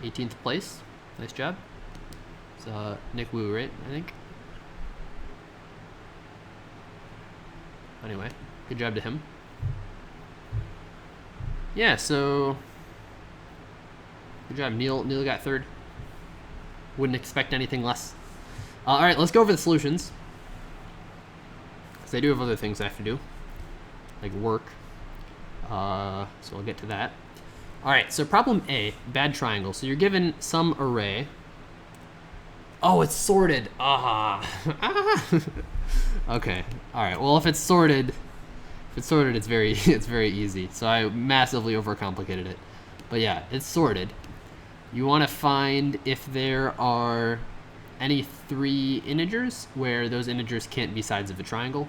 18th place. Nice job. It's Nick Wu, right? I think. Anyway, good job to him. Yeah, so good job. Neil got 3rd. Wouldn't expect anything less. All right, let's go over the solutions, because I do have other things I have to do, like work. So I'll get to that. All right, so problem A, bad triangle. So you're given some array. Oh, it's sorted. Okay. All right. Well, if it's sorted, it's very easy. So I massively overcomplicated it. But yeah, it's sorted. You want to find if there are any 3 integers where those integers can't be sides of a triangle.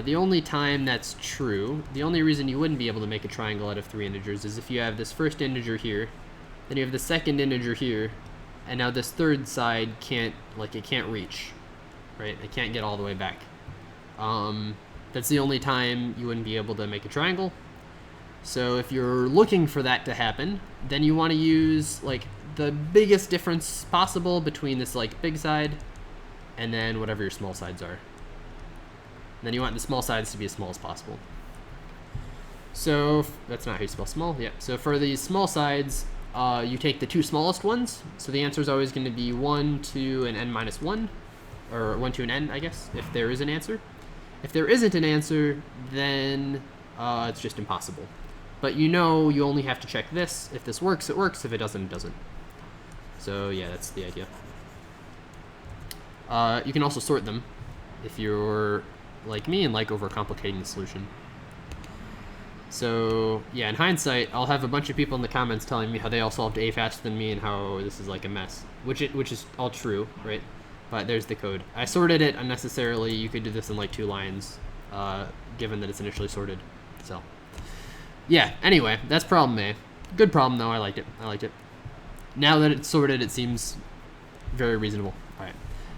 The only time that's true, the only reason you wouldn't be able to make a triangle out of 3 integers is if you have this first integer here, then you have the second integer here, and now this third side can't reach, right? It can't get all the way back. That's the only time you wouldn't be able to make a triangle. So if you're looking for that to happen, then you want to use like the biggest difference possible between this like big side and then whatever your small sides are. And then you want the small sides to be as small as possible. So that's not how you spell small. Yeah. So for these small sides, you take the 2 smallest ones. So the answer is always going to be 1 to an n minus 1, or 1 to an n, I guess, if there is an answer. If there isn't an answer, then it's just impossible. But you only have to check this. If this works, it works. If it doesn't, it doesn't. So yeah, that's the idea. You can also sort them if you're like me and like overcomplicating the solution. So yeah, in hindsight, I'll have a bunch of people in the comments telling me how they all solved A faster than me and how this is like a mess, which is all true, right? But there's the code. I sorted it unnecessarily. You could do this in like 2 lines, given that it's initially sorted. So yeah, anyway, that's problem A. Good problem though, I liked it. Now that it's sorted, it seems very reasonable. All right,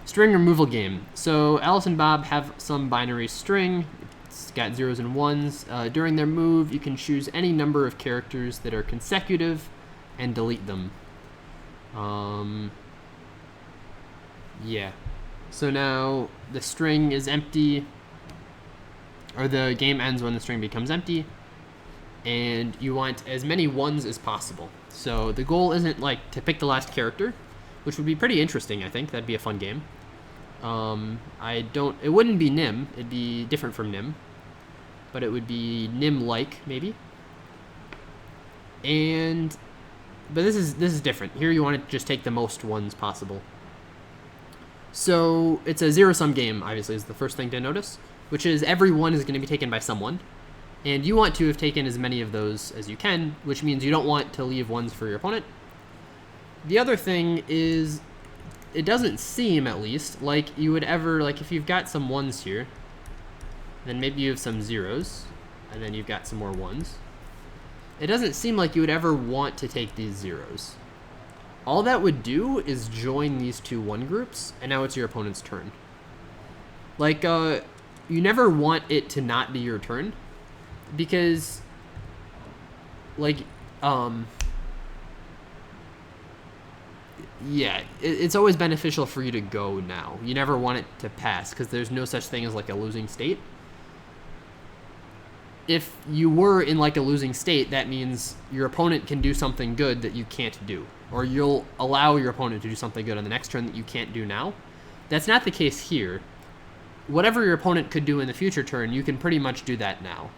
string removal game. So Alice and Bob have some binary string. It's got 0s and 1s. During their move, you can choose any number of characters that are consecutive and delete them. Yeah. So now the string is empty, or the game ends when the string becomes empty, and you want as many 1s as possible. So the goal isn't like to pick the last character, which would be pretty interesting, I think. That'd be a fun game. It wouldn't be Nim. It'd be different from Nim, but it would be Nim-like maybe. But this is different. Here you want to just take the most 1s possible. So it's a 0-sum game, obviously, is the first thing to notice, which is every 1 is going to be taken by someone, and you want to have taken as many of those as you can, which means you don't want to leave 1s for your opponent. The other thing is, it doesn't seem, at least, like you would ever, like if you've got some 1s here, then maybe you have some 0s, and then you've got some more 1s. It doesn't seem like you would ever want to take these 0s. All that would do is join these 2 1 groups, and now it's your opponent's turn. Like, you never want it to not be your turn, because, like, yeah, it's always beneficial for you to go now. You never want it to pass, because there's no such thing as, like, a losing state. If you were in, like, a losing state, that means your opponent can do something good that you can't do. Or you'll allow your opponent to do something good on the next turn that you can't do now. That's not the case here. Whatever your opponent could do in the future turn, you can pretty much do that now.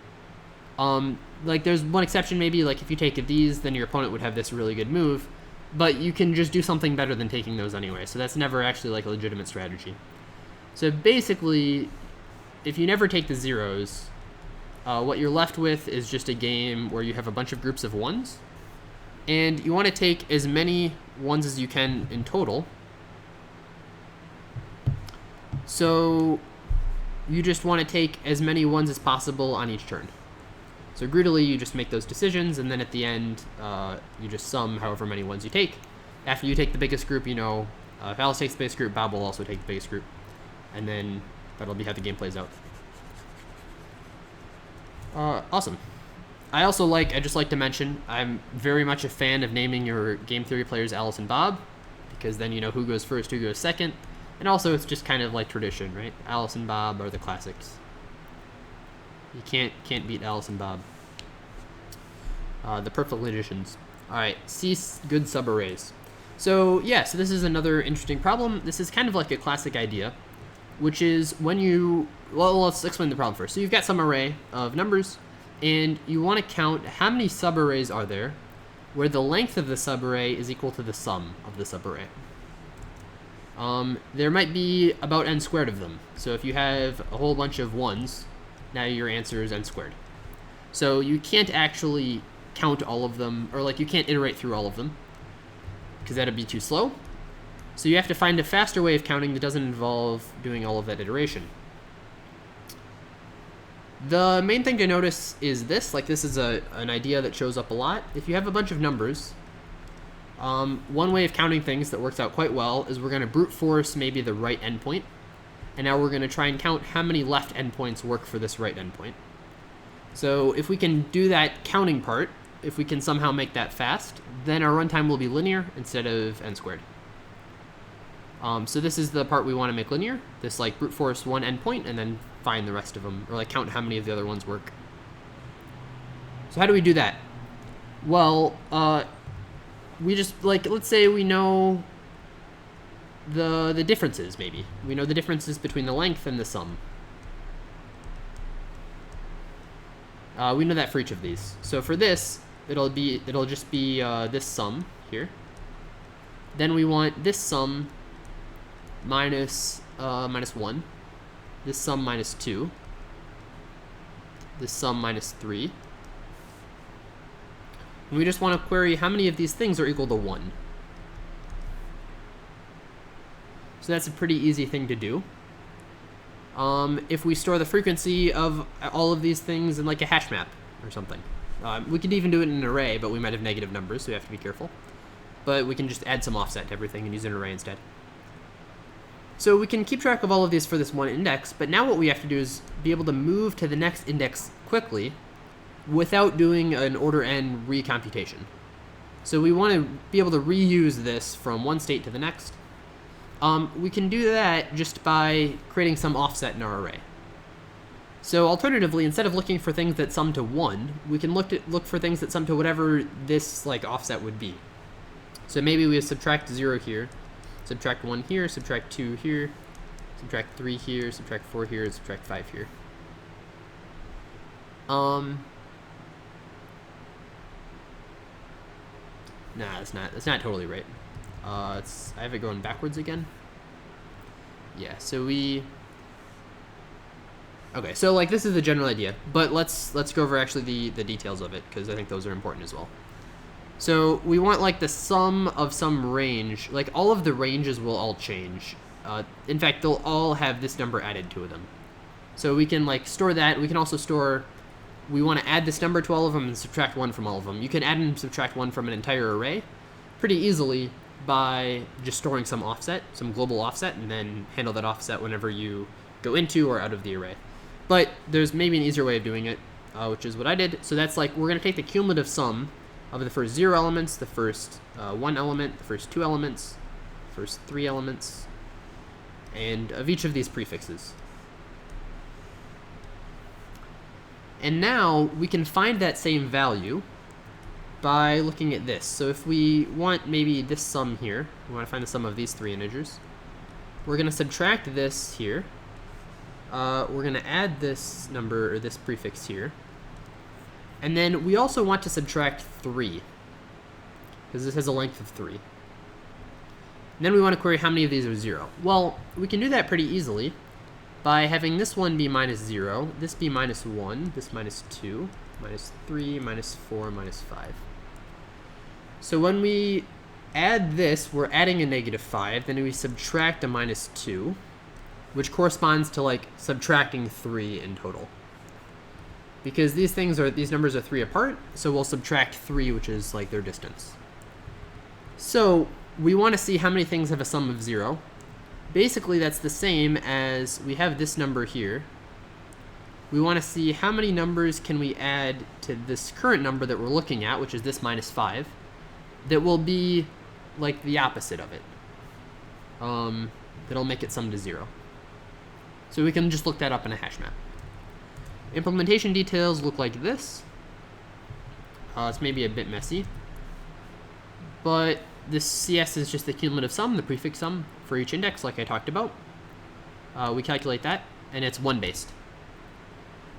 Like there's one exception maybe, like if you take these, then your opponent would have this really good move, but you can just do something better than taking those anyway, so that's never actually like a legitimate strategy. So basically, if you never take the zeros, what you're left with is just a game where you have a bunch of groups of ones, and you want to take as many ones as you can in total. So you just want to take as many ones as possible on each turn. So greedily, you just make those decisions, and then at the end, you just sum however many ones you take. After you take the biggest group, if Alice takes the biggest group, Bob will also take the biggest group. And then that'll be how the game plays out. Awesome. I just like to mention, I'm very much a fan of naming your game theory players Alice and Bob, because then you know who goes first, who goes second. And also, it's just kind of like tradition, right? Alice and Bob are the classics. You can't beat Alice and Bob. The perfect logicians. All right, cease good subarrays. So this is another interesting problem. This is kind of like a classic idea, which is when let's explain the problem first. So you've got some array of numbers, and you want to count how many subarrays are there, where the length of the subarray is equal to the sum of the subarray. There might be about n squared of them. So if you have a whole bunch of ones, now your answer is n squared. So you can't actually count all of them, or like you can't iterate through all of them, because that'd be too slow. So you have to find a faster way of counting that doesn't involve doing all of that iteration. The main thing to notice is this, this is an idea that shows up a lot. If you have a bunch of numbers, one way of counting things that works out quite well is we're going to brute force maybe the right endpoint. And now we're going to try and count how many left endpoints work for this right endpoint. So if we can do that counting part, if we can somehow make that fast, then our runtime will be linear instead of n squared. So this is the part we want to make linear. This brute force one endpoint and then find the rest of them, or count how many of the other ones work. So how do we do that? Well, we just let's say we know the differences, maybe. We know the differences between the length and the sum. We know that for each of these. So for this, it'll just be this sum here. Then we want this sum minus 1, this sum minus 2, this sum minus 3. And we just want to query how many of these things are equal to 1. So that's a pretty easy thing to do. If we store the frequency of all of these things in a hash map or something. We could even do it in an array, but we might have negative numbers, so we have to be careful. But we can just add some offset to everything and use an array instead. So we can keep track of all of these for this one index, but now what we have to do is be able to move to the next index quickly without doing an order n recomputation. So we want to be able to reuse this from one state to the next. We can do that just by creating some offset in our array. So alternatively, instead of looking for things that sum to 1, we can look for things that sum to whatever this offset would be. So maybe we subtract 0 here, subtract 1 here, subtract 2 here, subtract 3 here, subtract 4 here, and subtract 5 here. Nah, that's not totally right. I have it going backwards again. Yeah, so okay, so this is the general idea, but let's go over actually the details of it, because I think those are important as well. So we want the sum of some range, all of the ranges will all change. In fact, they'll all have this number added to them. So we can store that. We can also store, we want to add this number to all of them and subtract 1 from all of them. You can add and subtract 1 from an entire array pretty easily by just storing some offset, some global offset, and then handle that offset whenever you go into or out of the array. But there's maybe an easier way of doing it, which is what I did. So that's we're going to take the cumulative sum of the first 0 elements, the first 1 element, the first 2 elements, the first 3 elements, and of each of these prefixes. And now we can find that same value by looking at this. So if we want maybe this sum here, we want to find the sum of these 3 integers, we're going to subtract this here. We're going to add this number, or this prefix here. And then we also want to subtract 3, because this has a length of 3. And then we want to query how many of these are 0. Well, we can do that pretty easily by having this one be minus 0, this be minus 1, this minus 2, minus 3, minus 4, minus 5. So when we add this, we're adding a negative 5, then we subtract a minus 2, which corresponds to like subtracting 3 in total. Because these numbers are 3 apart, so we'll subtract 3, which is like their distance. So we want to see how many things have a sum of 0. Basically, that's the same as we have this number here. We want to see how many numbers can we add to this current number that we're looking at, which is this minus 5, that will be like the opposite of it. That'll make it sum to 0. So we can just look that up in a hash map. Implementation details look like this. It's maybe a bit messy, but this CS is just the cumulative sum, the prefix sum for each index, like I talked about. We calculate that, and it's 1 based.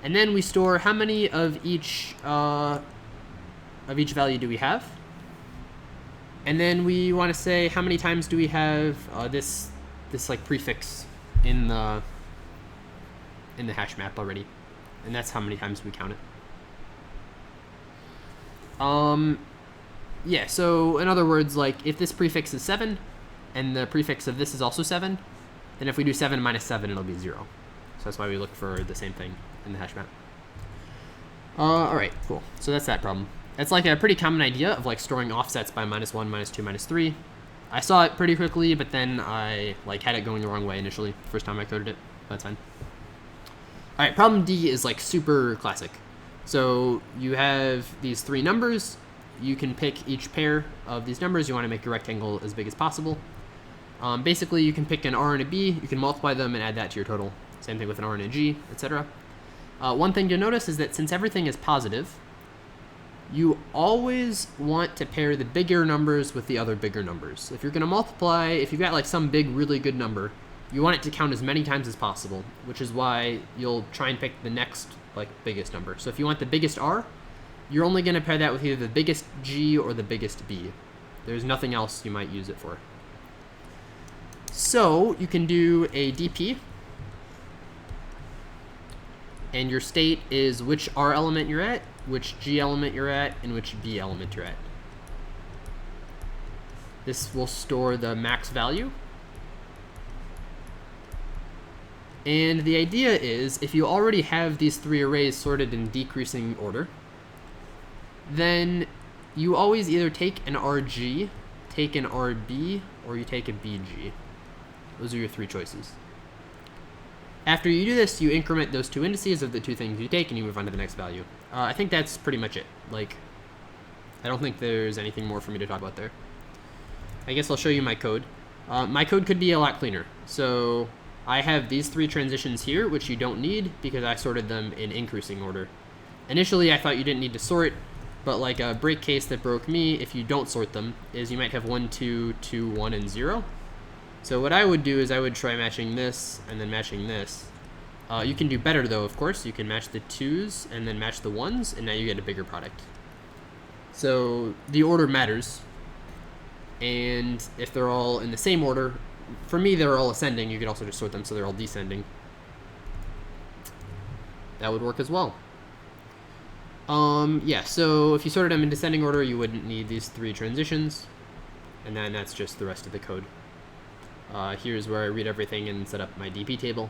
And then we store how many of each value do we have, and then we want to say how many times do we have this like prefix in the hash map already. And that's how many times we count it. Yeah, so in other words, like if this prefix is 7 and the prefix of this is also 7, then if we do 7 minus 7, it'll be 0. So that's why we look for the same thing in the hash map. Alright, cool. So that's that problem. It's like a pretty common idea of like storing offsets by minus 1, minus 2, minus 3. I saw it pretty quickly, but then I like had it going the wrong way initially, first time I coded it. That's fine. All right, problem D is like super classic. So you have these 3 numbers. You can pick each pair of these numbers. You want to make your rectangle as big as possible. Basically, you can pick an R and a B. You can multiply them and add that to your total. Same thing with an R and a G, etc. One thing to notice is that since everything is positive, you always want to pair the bigger numbers with the other bigger numbers. If you're going to multiply, if you've got like some big, really good number, you want it to count as many times as possible, which is why you'll try and pick the next like biggest number. So if you want the biggest R, you're only going to pair that with either the biggest G or the biggest B. There's nothing else you might use it for. So you can do a DP, and your state is which R element you're at, which G element you're at, and which B element you're at. This will store the max value. And the idea is, if you already have these 3 arrays sorted in decreasing order, then you always either take an RG, take an RB, or you take a BG. Those are your 3 choices. After you do this, you increment those 2 indices of the 2 things you take, and you move on to the next value. I think that's pretty much it. Like, I don't think there's anything more for me to talk about there. I guess I'll show you my code. My code could be a lot cleaner. So I have these 3 transitions here, which you don't need because I sorted them in increasing order. Initially, I thought you didn't need to sort, but like a break case that broke me, if you don't sort them, is you might have 1, 2, 2, 1, and 0. So what I would do is I would try matching this and then matching this. You can do better though, of course. You can match the 2s and then match the 1s, and now you get a bigger product. So the order matters, and if they're all in the same order, for me they're all ascending. You could also just sort them so they're all descending. That would work as well. Yeah, so if you sorted them in descending order, you wouldn't need these 3 transitions, and then that's just the rest of the code. Here's where I read everything and set up my DP table.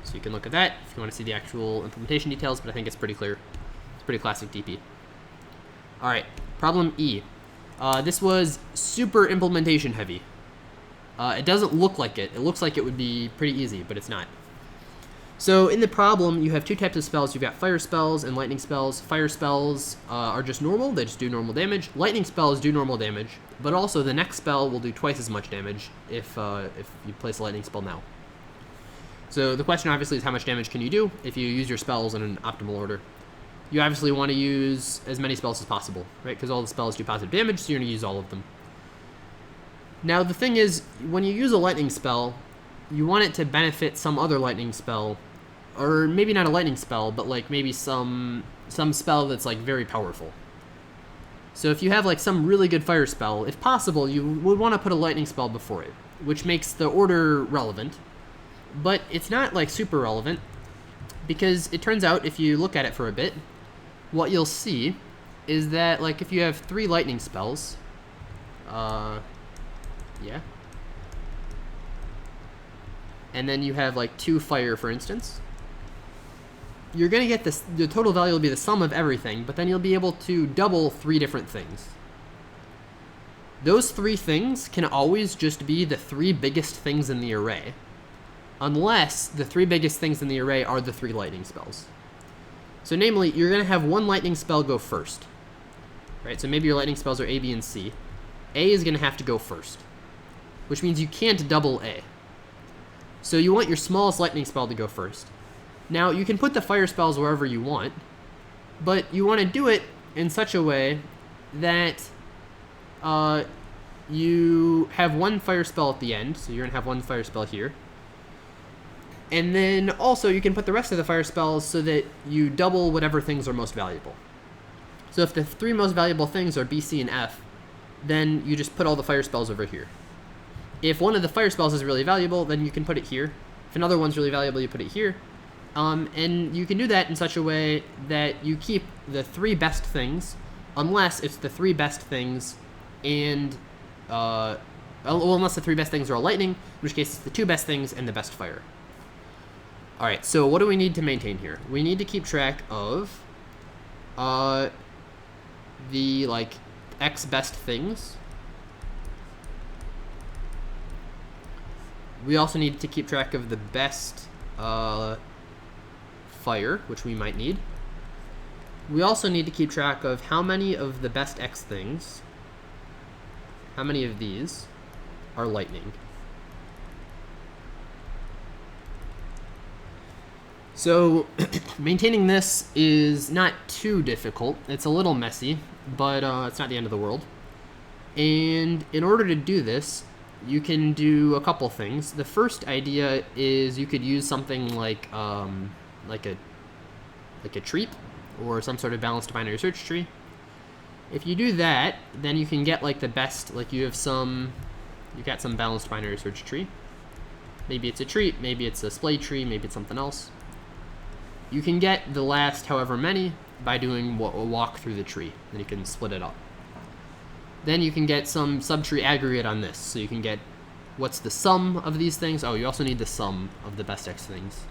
So you can look at that if you want to see the actual implementation details, but I think it's pretty clear. It's pretty classic DP. All right, problem E. This was super implementation heavy. It doesn't look like it. It looks like it would be pretty easy, but it's not. So in the problem, you have 2 types of spells. You've got fire spells and lightning spells. Fire spells are just normal. They just do normal damage. Lightning spells do normal damage, but also the next spell will do twice as much damage if you place a lightning spell now. So the question obviously is how much damage can you do if you use your spells in an optimal order. You obviously want to use as many spells as possible, right? Because all the spells do positive damage, so you're going to use all of them. Now the thing is, when you use a lightning spell, you want it to benefit some other lightning spell, or maybe not a lightning spell, but like maybe some some spell that's like very powerful. So if you have like some really good fire spell, if possible, you would want to put a lightning spell before it, which makes the order relevant. But it's not like super relevant, because it turns out if you look at it for a bit, what you'll see is that like if you have 3 lightning spells, yeah, and then you have like 2 fire, for instance, you're gonna get this, the total value will be the sum of everything, but then you'll be able to double 3 different things. Those 3 things can always just be the 3 biggest things in the array, unless the 3 biggest things in the array are the 3 lightning spells. So namely, you're gonna have 1 lightning spell go first, right? So maybe your lightning spells are A, B, and C. A is gonna have to go first, which means you can't double A. So you want your smallest lightning spell to go first. Now, you can put the fire spells wherever you want, but you want to do it in such a way that you have 1 fire spell at the end, so you're going to have 1 fire spell here. And then also you can put the rest of the fire spells so that you double whatever things are most valuable. So if the 3 most valuable things are B, C, and F, then you just put all the fire spells over here. If one of the fire spells is really valuable, then you can put it here. If another one's really valuable, you put it here. And you can do that in such a way that you keep the 3 best things, unless it's the 3 best things and, well, unless the 3 best things are all lightning, in which case it's the 2 best things and the best fire. Alright, so what do we need to maintain here? We need to keep track of the, like, X best things. We also need to keep track of the best, fire, which we might need. We also need to keep track of how many of the best X things, how many of these are lightning. So maintaining this is not too difficult. It's a little messy, but it's not the end of the world. And in order to do this, you can do a couple things. The first idea is you could use something like a tree or some sort of balanced binary search tree. If you do that, then you can get like the best, like you've got some balanced binary search tree. Maybe it's a tree, maybe it's a splay tree, maybe it's something else. You can get the last however many by doing a walk through the tree, then you can split it up. Then you can get some subtree aggregate on this, so you can get what's the sum of these things. Oh, you also need the sum of the best X things.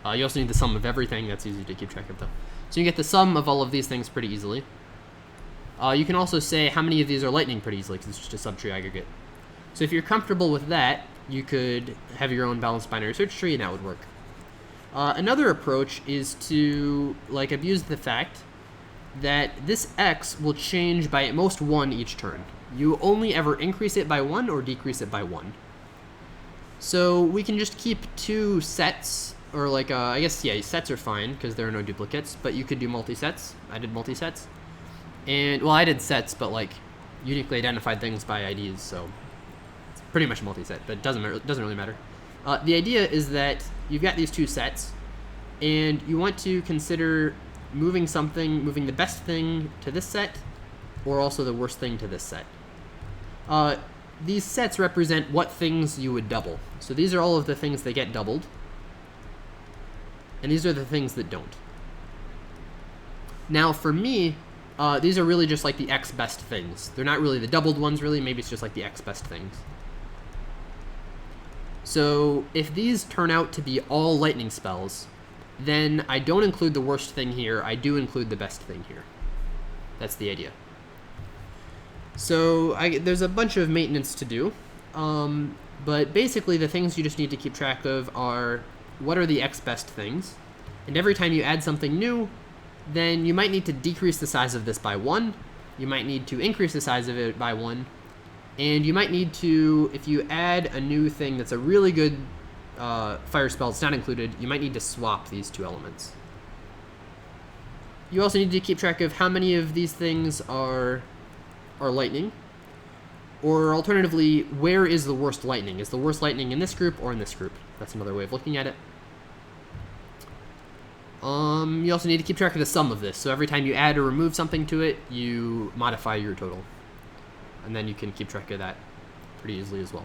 You also need the sum of everything. That's easy to keep track of, though. So you get the sum of all of these things pretty easily. You can also say how many of these are lightning pretty easily, because it's just a subtree aggregate. So if you're comfortable with that, you could have your own balanced binary search tree, and that would work. Another approach is to abuse the fact that this X will change by at most 1 each turn. You only ever increase it by 1 or decrease it by 1. So we can just keep 2 sets, or I guess, yeah, sets are fine because there are no duplicates, but you could do multi-sets. I did multi-sets. And, well, I did sets, but uniquely identified things by IDs, so it's pretty much a multi-set, but it doesn't really matter. The idea is that you've got these 2 sets, and you want to consider moving the best thing to this set, or also the worst thing to this set. These sets represent what things you would double. So these are all of the things that get doubled, and these are the things that don't. Now, for me, these are really just like the X best things. They're not really the doubled ones, really. Maybe it's just like the X best things. So if these turn out to be all lightning spells, then I don't include the worst thing here. I do include the best thing here. That's the idea. So there's a bunch of maintenance to do, but basically the things you just need to keep track of are what are the X best things, and every time you add something new, then you might need to decrease the size of this by 1, you might need to increase the size of it by 1, and you might need to, if you add a new thing that's a really good fire spell that's not included, you might need to swap these 2 elements. You also need to keep track of how many of these things are lightning, or alternatively, where is the worst lightning? Is the worst lightning in this group or in this group? That's another way of looking at it. You also need to keep track of the sum of this. So every time you add or remove something to it, you modify your total. And then you can keep track of that pretty easily as well.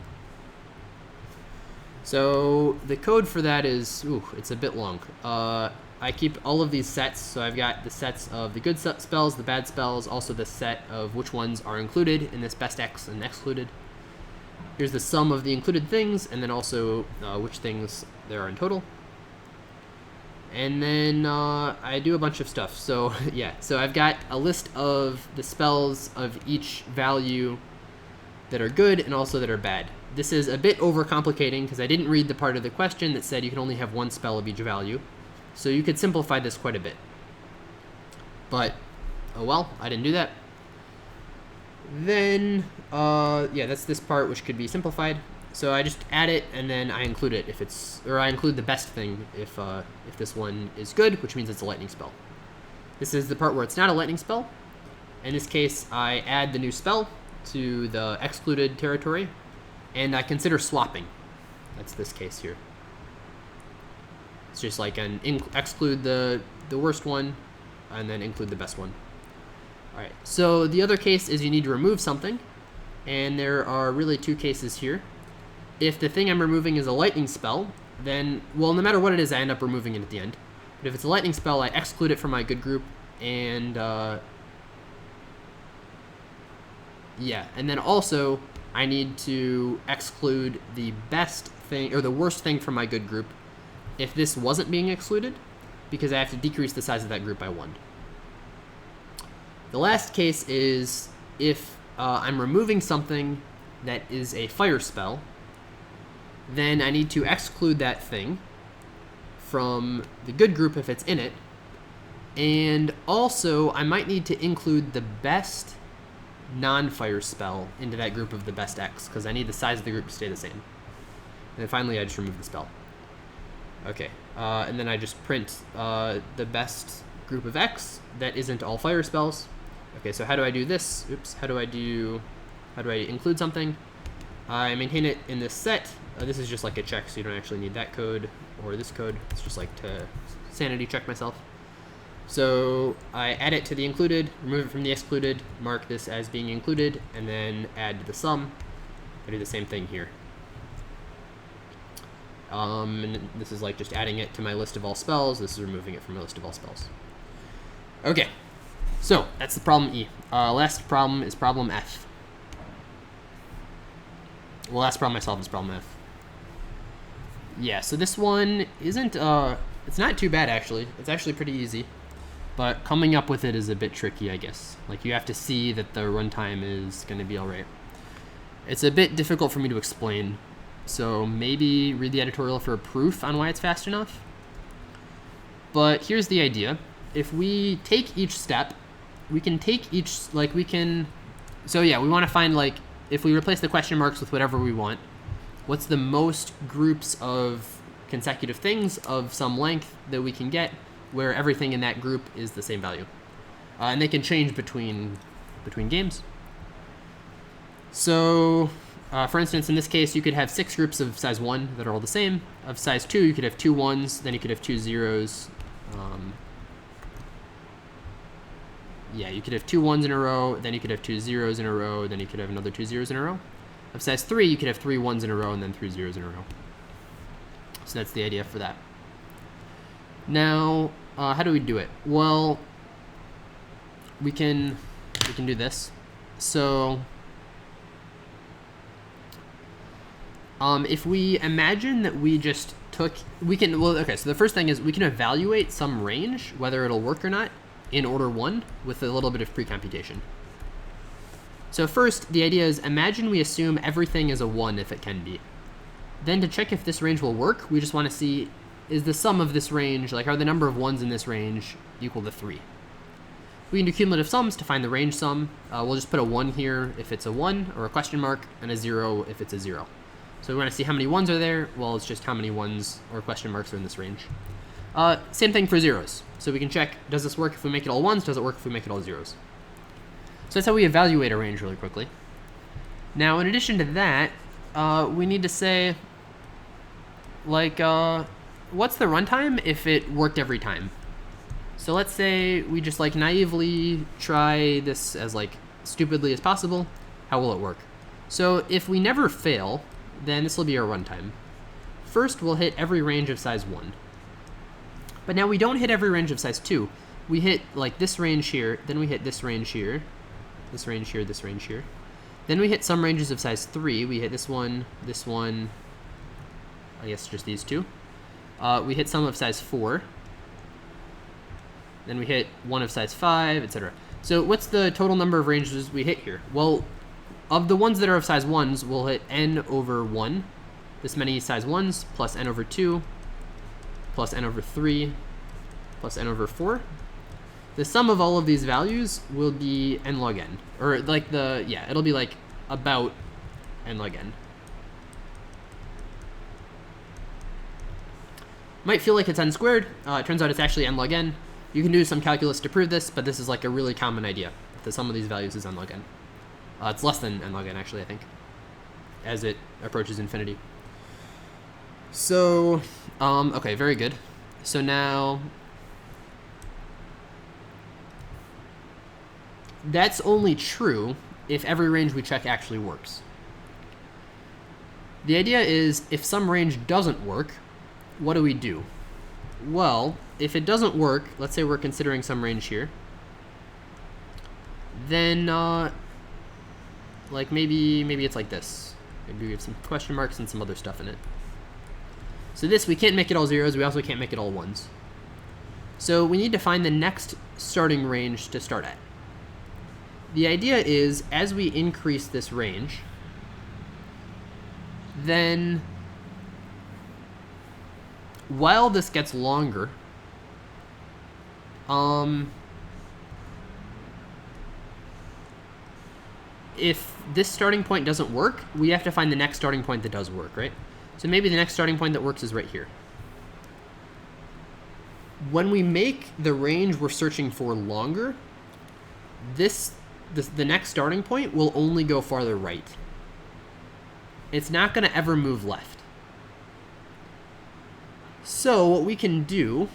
So the code for that is, it's a bit long. I keep all of these sets. So I've got the sets of the good spells, the bad spells, also the set of which ones are included in this best X and excluded. Here's the sum of the included things, and then also which things there are in total. And then I do a bunch of stuff. So yeah, so I've got a list of the spells of each value that are good and also that are bad. This is a bit overcomplicating because I didn't read the part of the question that said you can only have one spell of each value. So you could simplify this quite a bit. But, oh well, I didn't do that. Then, yeah, that's this part which could be simplified. So I just add it and then I include it if it's, or I include the best thing if this one is good, which means it's a lightning spell. This is the part where it's not a lightning spell. In this case, I add the new spell to the excluded territory, and I consider swapping. That's this case here. It's just like an exclude the worst one, and then include the best one. All right, so the other case is you need to remove something, and there are really two cases here. If the thing I'm removing is a lightning spell, then, well, no matter what it is, I end up removing it at the end. But if it's a lightning spell, I exclude it from my good group, and yeah, and then also I need to exclude the best thing, or the worst thing from my good group if this wasn't being excluded, because I have to decrease the size of that group by 1. The last case is if I'm removing something that is a fire spell, then I need to exclude that thing from the good group if it's in it, and also I might need to include the best non-fire spell into that group of the best X, because I need the size of the group to stay the same. And then finally I just remove the spell. Okay, and then I just print the best group of X that isn't all fire spells. Okay, so how do I do this? Oops, how do I include something? I maintain it in this set. This is just like a check, so you don't actually need that code or this code. It's just like to sanity check myself. So I add it to the included, remove it from the excluded, mark this as being included, and then add to the sum. I do the same thing here. And this is like just adding it to my list of all spells. This is removing it from my list of all spells. Okay, so that's the problem E. Last problem is problem F. Well, last problem I solved is problem F. Yeah, so this one isn't, it's not too bad actually. It's actually pretty easy. But coming up with it is a bit tricky, I guess. Like, you have to see that the runtime is going to be all right. It's a bit difficult for me to explain, so maybe read the editorial for a proof on why it's fast enough. But here's the idea. If we take each step, we can take each, like, we can, so yeah, we want to find, like, if we replace the question marks with whatever we want, what's the most groups of consecutive things of some length that we can get where everything in that group is the same value. And they can change between games. So, for instance, in this case, you could have 6 groups of size 1 that are all the same. Of size 2, you could have 2 1s, then you could have 2 0s. Yeah, you could have 2 1s in a row, then you could have 2 0s in a row, then you could have another 2 0s in a row. Of size 3, you could have 3 1s in a row, and then 3 0s in a row. So that's the idea for that. Now, how do we do it? Well, we can do this. So, if we imagine that we just took, okay, so the first thing is we can evaluate some range, whether it'll work or not, in order 1 with a little bit of pre-computation. So first, the idea is imagine we assume everything is a 1 if it can be. Then to check if this range will work, we just want to see, is the sum of this range, like are the number of 1s in this range equal to 3? We can do cumulative sums to find the range sum. We'll just put a 1 here if it's a 1, or a question mark, and a 0 if it's a 0. So we want to see how many 1s are there. Well, it's just how many 1s or question marks are in this range. Same thing for 0s. So we can check, does this work if we make it all 1s? Does it work if we make it all 0s? So that's how we evaluate a range really quickly. Now, in addition to that, we need to say, like, what's the runtime if it worked every time? So let's say we just like naively try this as like stupidly as possible. How will it work? So if we never fail, then this will be our runtime. First, we'll hit every range of size 1. But now we don't hit every range of size 2. We hit like this range here, then we hit this range here, this range here, this range here. Then we hit some ranges of size 3. We hit this one, I guess just these two. We hit some of size 4. Then we hit one of size 5, etc. So what's the total number of ranges we hit here? Well, of the ones that are of size 1s, we'll hit n over 1. This many size 1s, plus n over 2, plus n over 3, plus n over 4. The sum of all of these values will be n log n. Or like it'll be like about n log n. Might feel like it's n squared. It turns out it's actually n log n. You can do some calculus to prove this, but this is like a really common idea. The sum of these values is n log n. It's less than n log n, actually, I think, as it approaches infinity. So, okay, very good. So now, that's only true if every range we check actually works. The idea is, if some range doesn't work, what do we do? Well, if it doesn't work, let's say we're considering some range here, then like maybe it's like this. Maybe we have some question marks and some other stuff in it. So this, we can't make it all zeros, we also can't make it all ones. So we need to find the next starting range to start at. The idea is, as we increase this range, then while this gets longer, if this starting point doesn't work, we have to find the next starting point that does work, right? So maybe the next starting point that works is right here. When we make the range we're searching for longer, the next starting point will only go farther right. It's not going to ever move left. So what we can do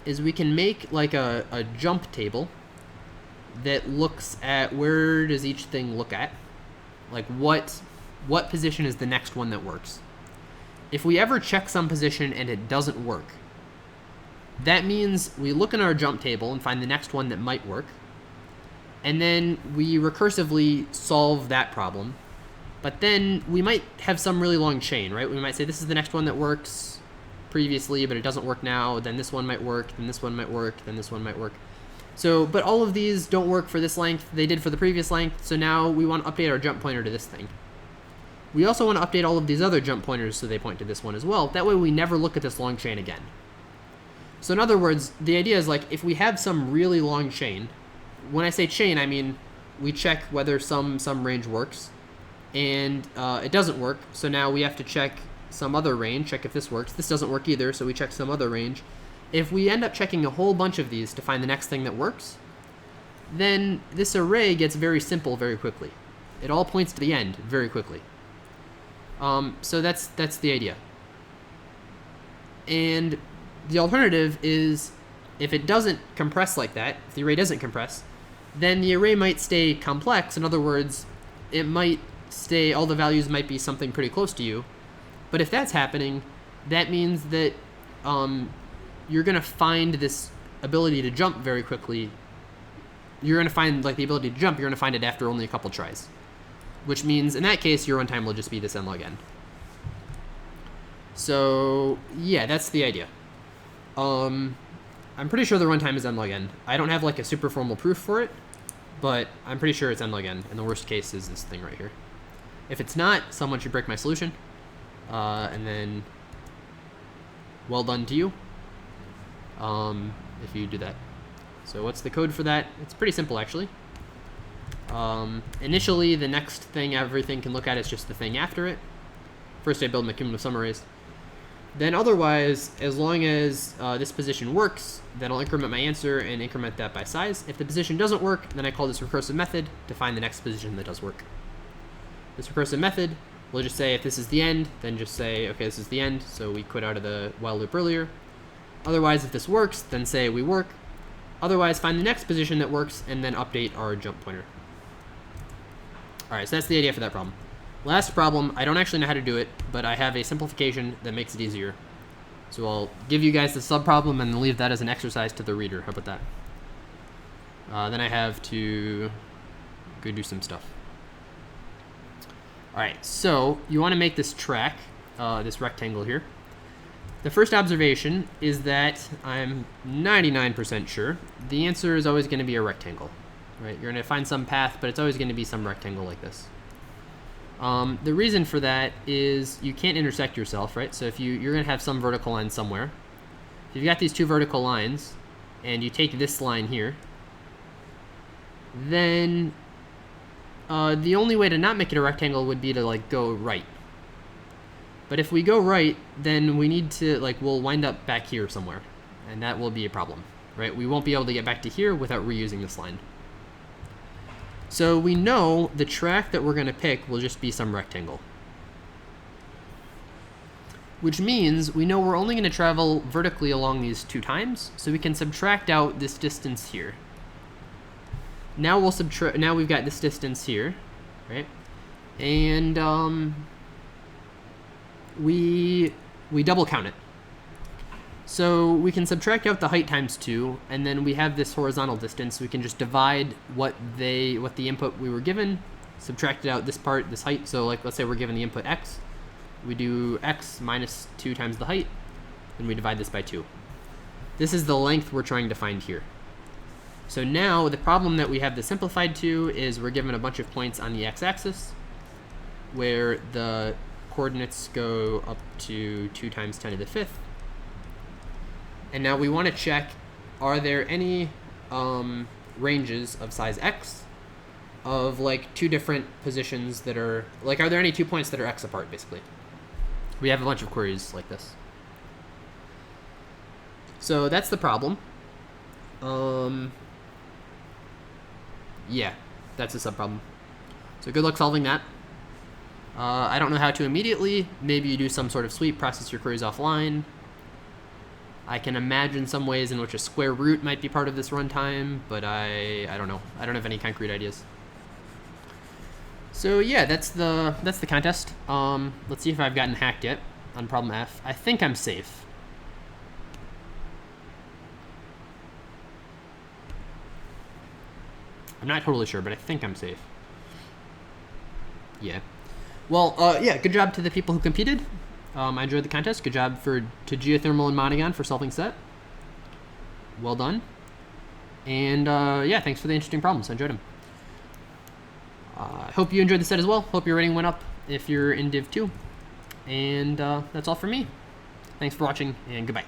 is we can make like a jump table that looks at where does each thing look at, like what position is the next one that works. If we ever check some position and it doesn't work, that means we look in our jump table and find the next one that might work, and then we recursively solve that problem. But then we might have some really long chain, right? We might say this is the next one that works previously, but it doesn't work now, then this one might work, then this one might work, then this one might work. So, but all of these don't work for this length, they did for the previous length, so now we want to update our jump pointer to this thing. We also want to update all of these other jump pointers so they point to this one as well. That way we never look at this long chain again. So in other words, the idea is like, if we have some really long chain, when I say chain, I mean we check whether some range works, and it doesn't work, so now we have to check some other range, check if this works. This doesn't work either, so we check some other range. If we end up checking a whole bunch of these to find the next thing that works, then this array gets very simple very quickly. It all points to the end very quickly. So that's the idea. And the alternative is, if it doesn't compress like that, if the array doesn't compress, then the array might stay complex. In other words, it might stay, all the values might be something pretty close to you. But if that's happening, that means that you're going to find this ability to jump very quickly. You're going to find like the ability to jump, you're going to find it after only a couple tries. Which means, in that case, your runtime will just be this n log n. So, yeah, that's the idea. I'm pretty sure the runtime is n log n. I don't have like a super formal proof for it, but I'm pretty sure it's n log n, and the worst case is this thing right here. If it's not, someone should break my solution, and then well done to you, if you do that. So what's the code for that? It's pretty simple, actually. Initially, the next thing everything can look at is just the thing after it. First I build my cumulative sum arrays. Then otherwise, as long as this position works, then I'll increment my answer and increment that by size. If the position doesn't work, then I call this recursive method to find the next position that does work. This recursive method will just say if this is the end, then just say, okay, this is the end, so we quit out of the while loop earlier. Otherwise, if this works, then say we work. Otherwise, find the next position that works and then update our jump pointer. All right, so that's the idea for that problem. Last problem, I don't actually know how to do it, but I have a simplification that makes it easier. So I'll give you guys the sub-problem and leave that as an exercise to the reader. How about that? Then I have to go do some stuff. All right, so you want to make this track, this rectangle here. The first observation is that I'm 99% sure the answer is always going to be a rectangle, right? You're going to find some path, but it's always going to be some rectangle like this. The reason for that is you can't intersect yourself, right? So if you're going to have some vertical line somewhere. If you've got these two vertical lines, and you take this line here, then the only way to not make it a rectangle would be to like go right. But if we go right, then we need to, like, we'll wind up back here somewhere, and that will be a problem, right? We won't be able to get back to here without reusing this line. So we know the track that we're going to pick will just be some rectangle, which means we know we're only going to travel vertically along these 2 times, so we can subtract out this distance here. Now we'll subtract. Now we've got this distance here, right? And we double count it. So we can subtract out the height times 2, and then we have this horizontal distance. We can just divide what the input we were given, subtract it out this part, this height. So like, let's say we're given the input x. We do x minus 2 times the height, and we divide this by 2. This is the length we're trying to find here. So now the problem that we have this simplified to is we're given a bunch of points on the x-axis where the coordinates go up to 2 times 10 to the 5th. And now we want to check, are there any ranges of size x of like 2 different positions that are, like, are there any 2 points that are x apart, basically? We have a bunch of queries like this. So that's the problem. Yeah, that's a subproblem. So good luck solving that. I don't know how to immediately. Maybe you do some sort of sweep, process your queries offline. I can imagine some ways in which a square root might be part of this runtime, but I don't know. I don't have any concrete ideas. So yeah, that's the contest. Let's see if I've gotten hacked yet on problem F. I think I'm safe. I'm not totally sure, but I think I'm safe. Yeah. Well, yeah, good job to the people who competed. I enjoyed the contest. Good job to Geothermal and Monogon for solving set. Well done. And yeah, thanks for the interesting problems. I enjoyed them. Hope you enjoyed the set as well. Hope your rating went up if you're in Div 2. And that's all from me. Thanks for watching, and goodbye.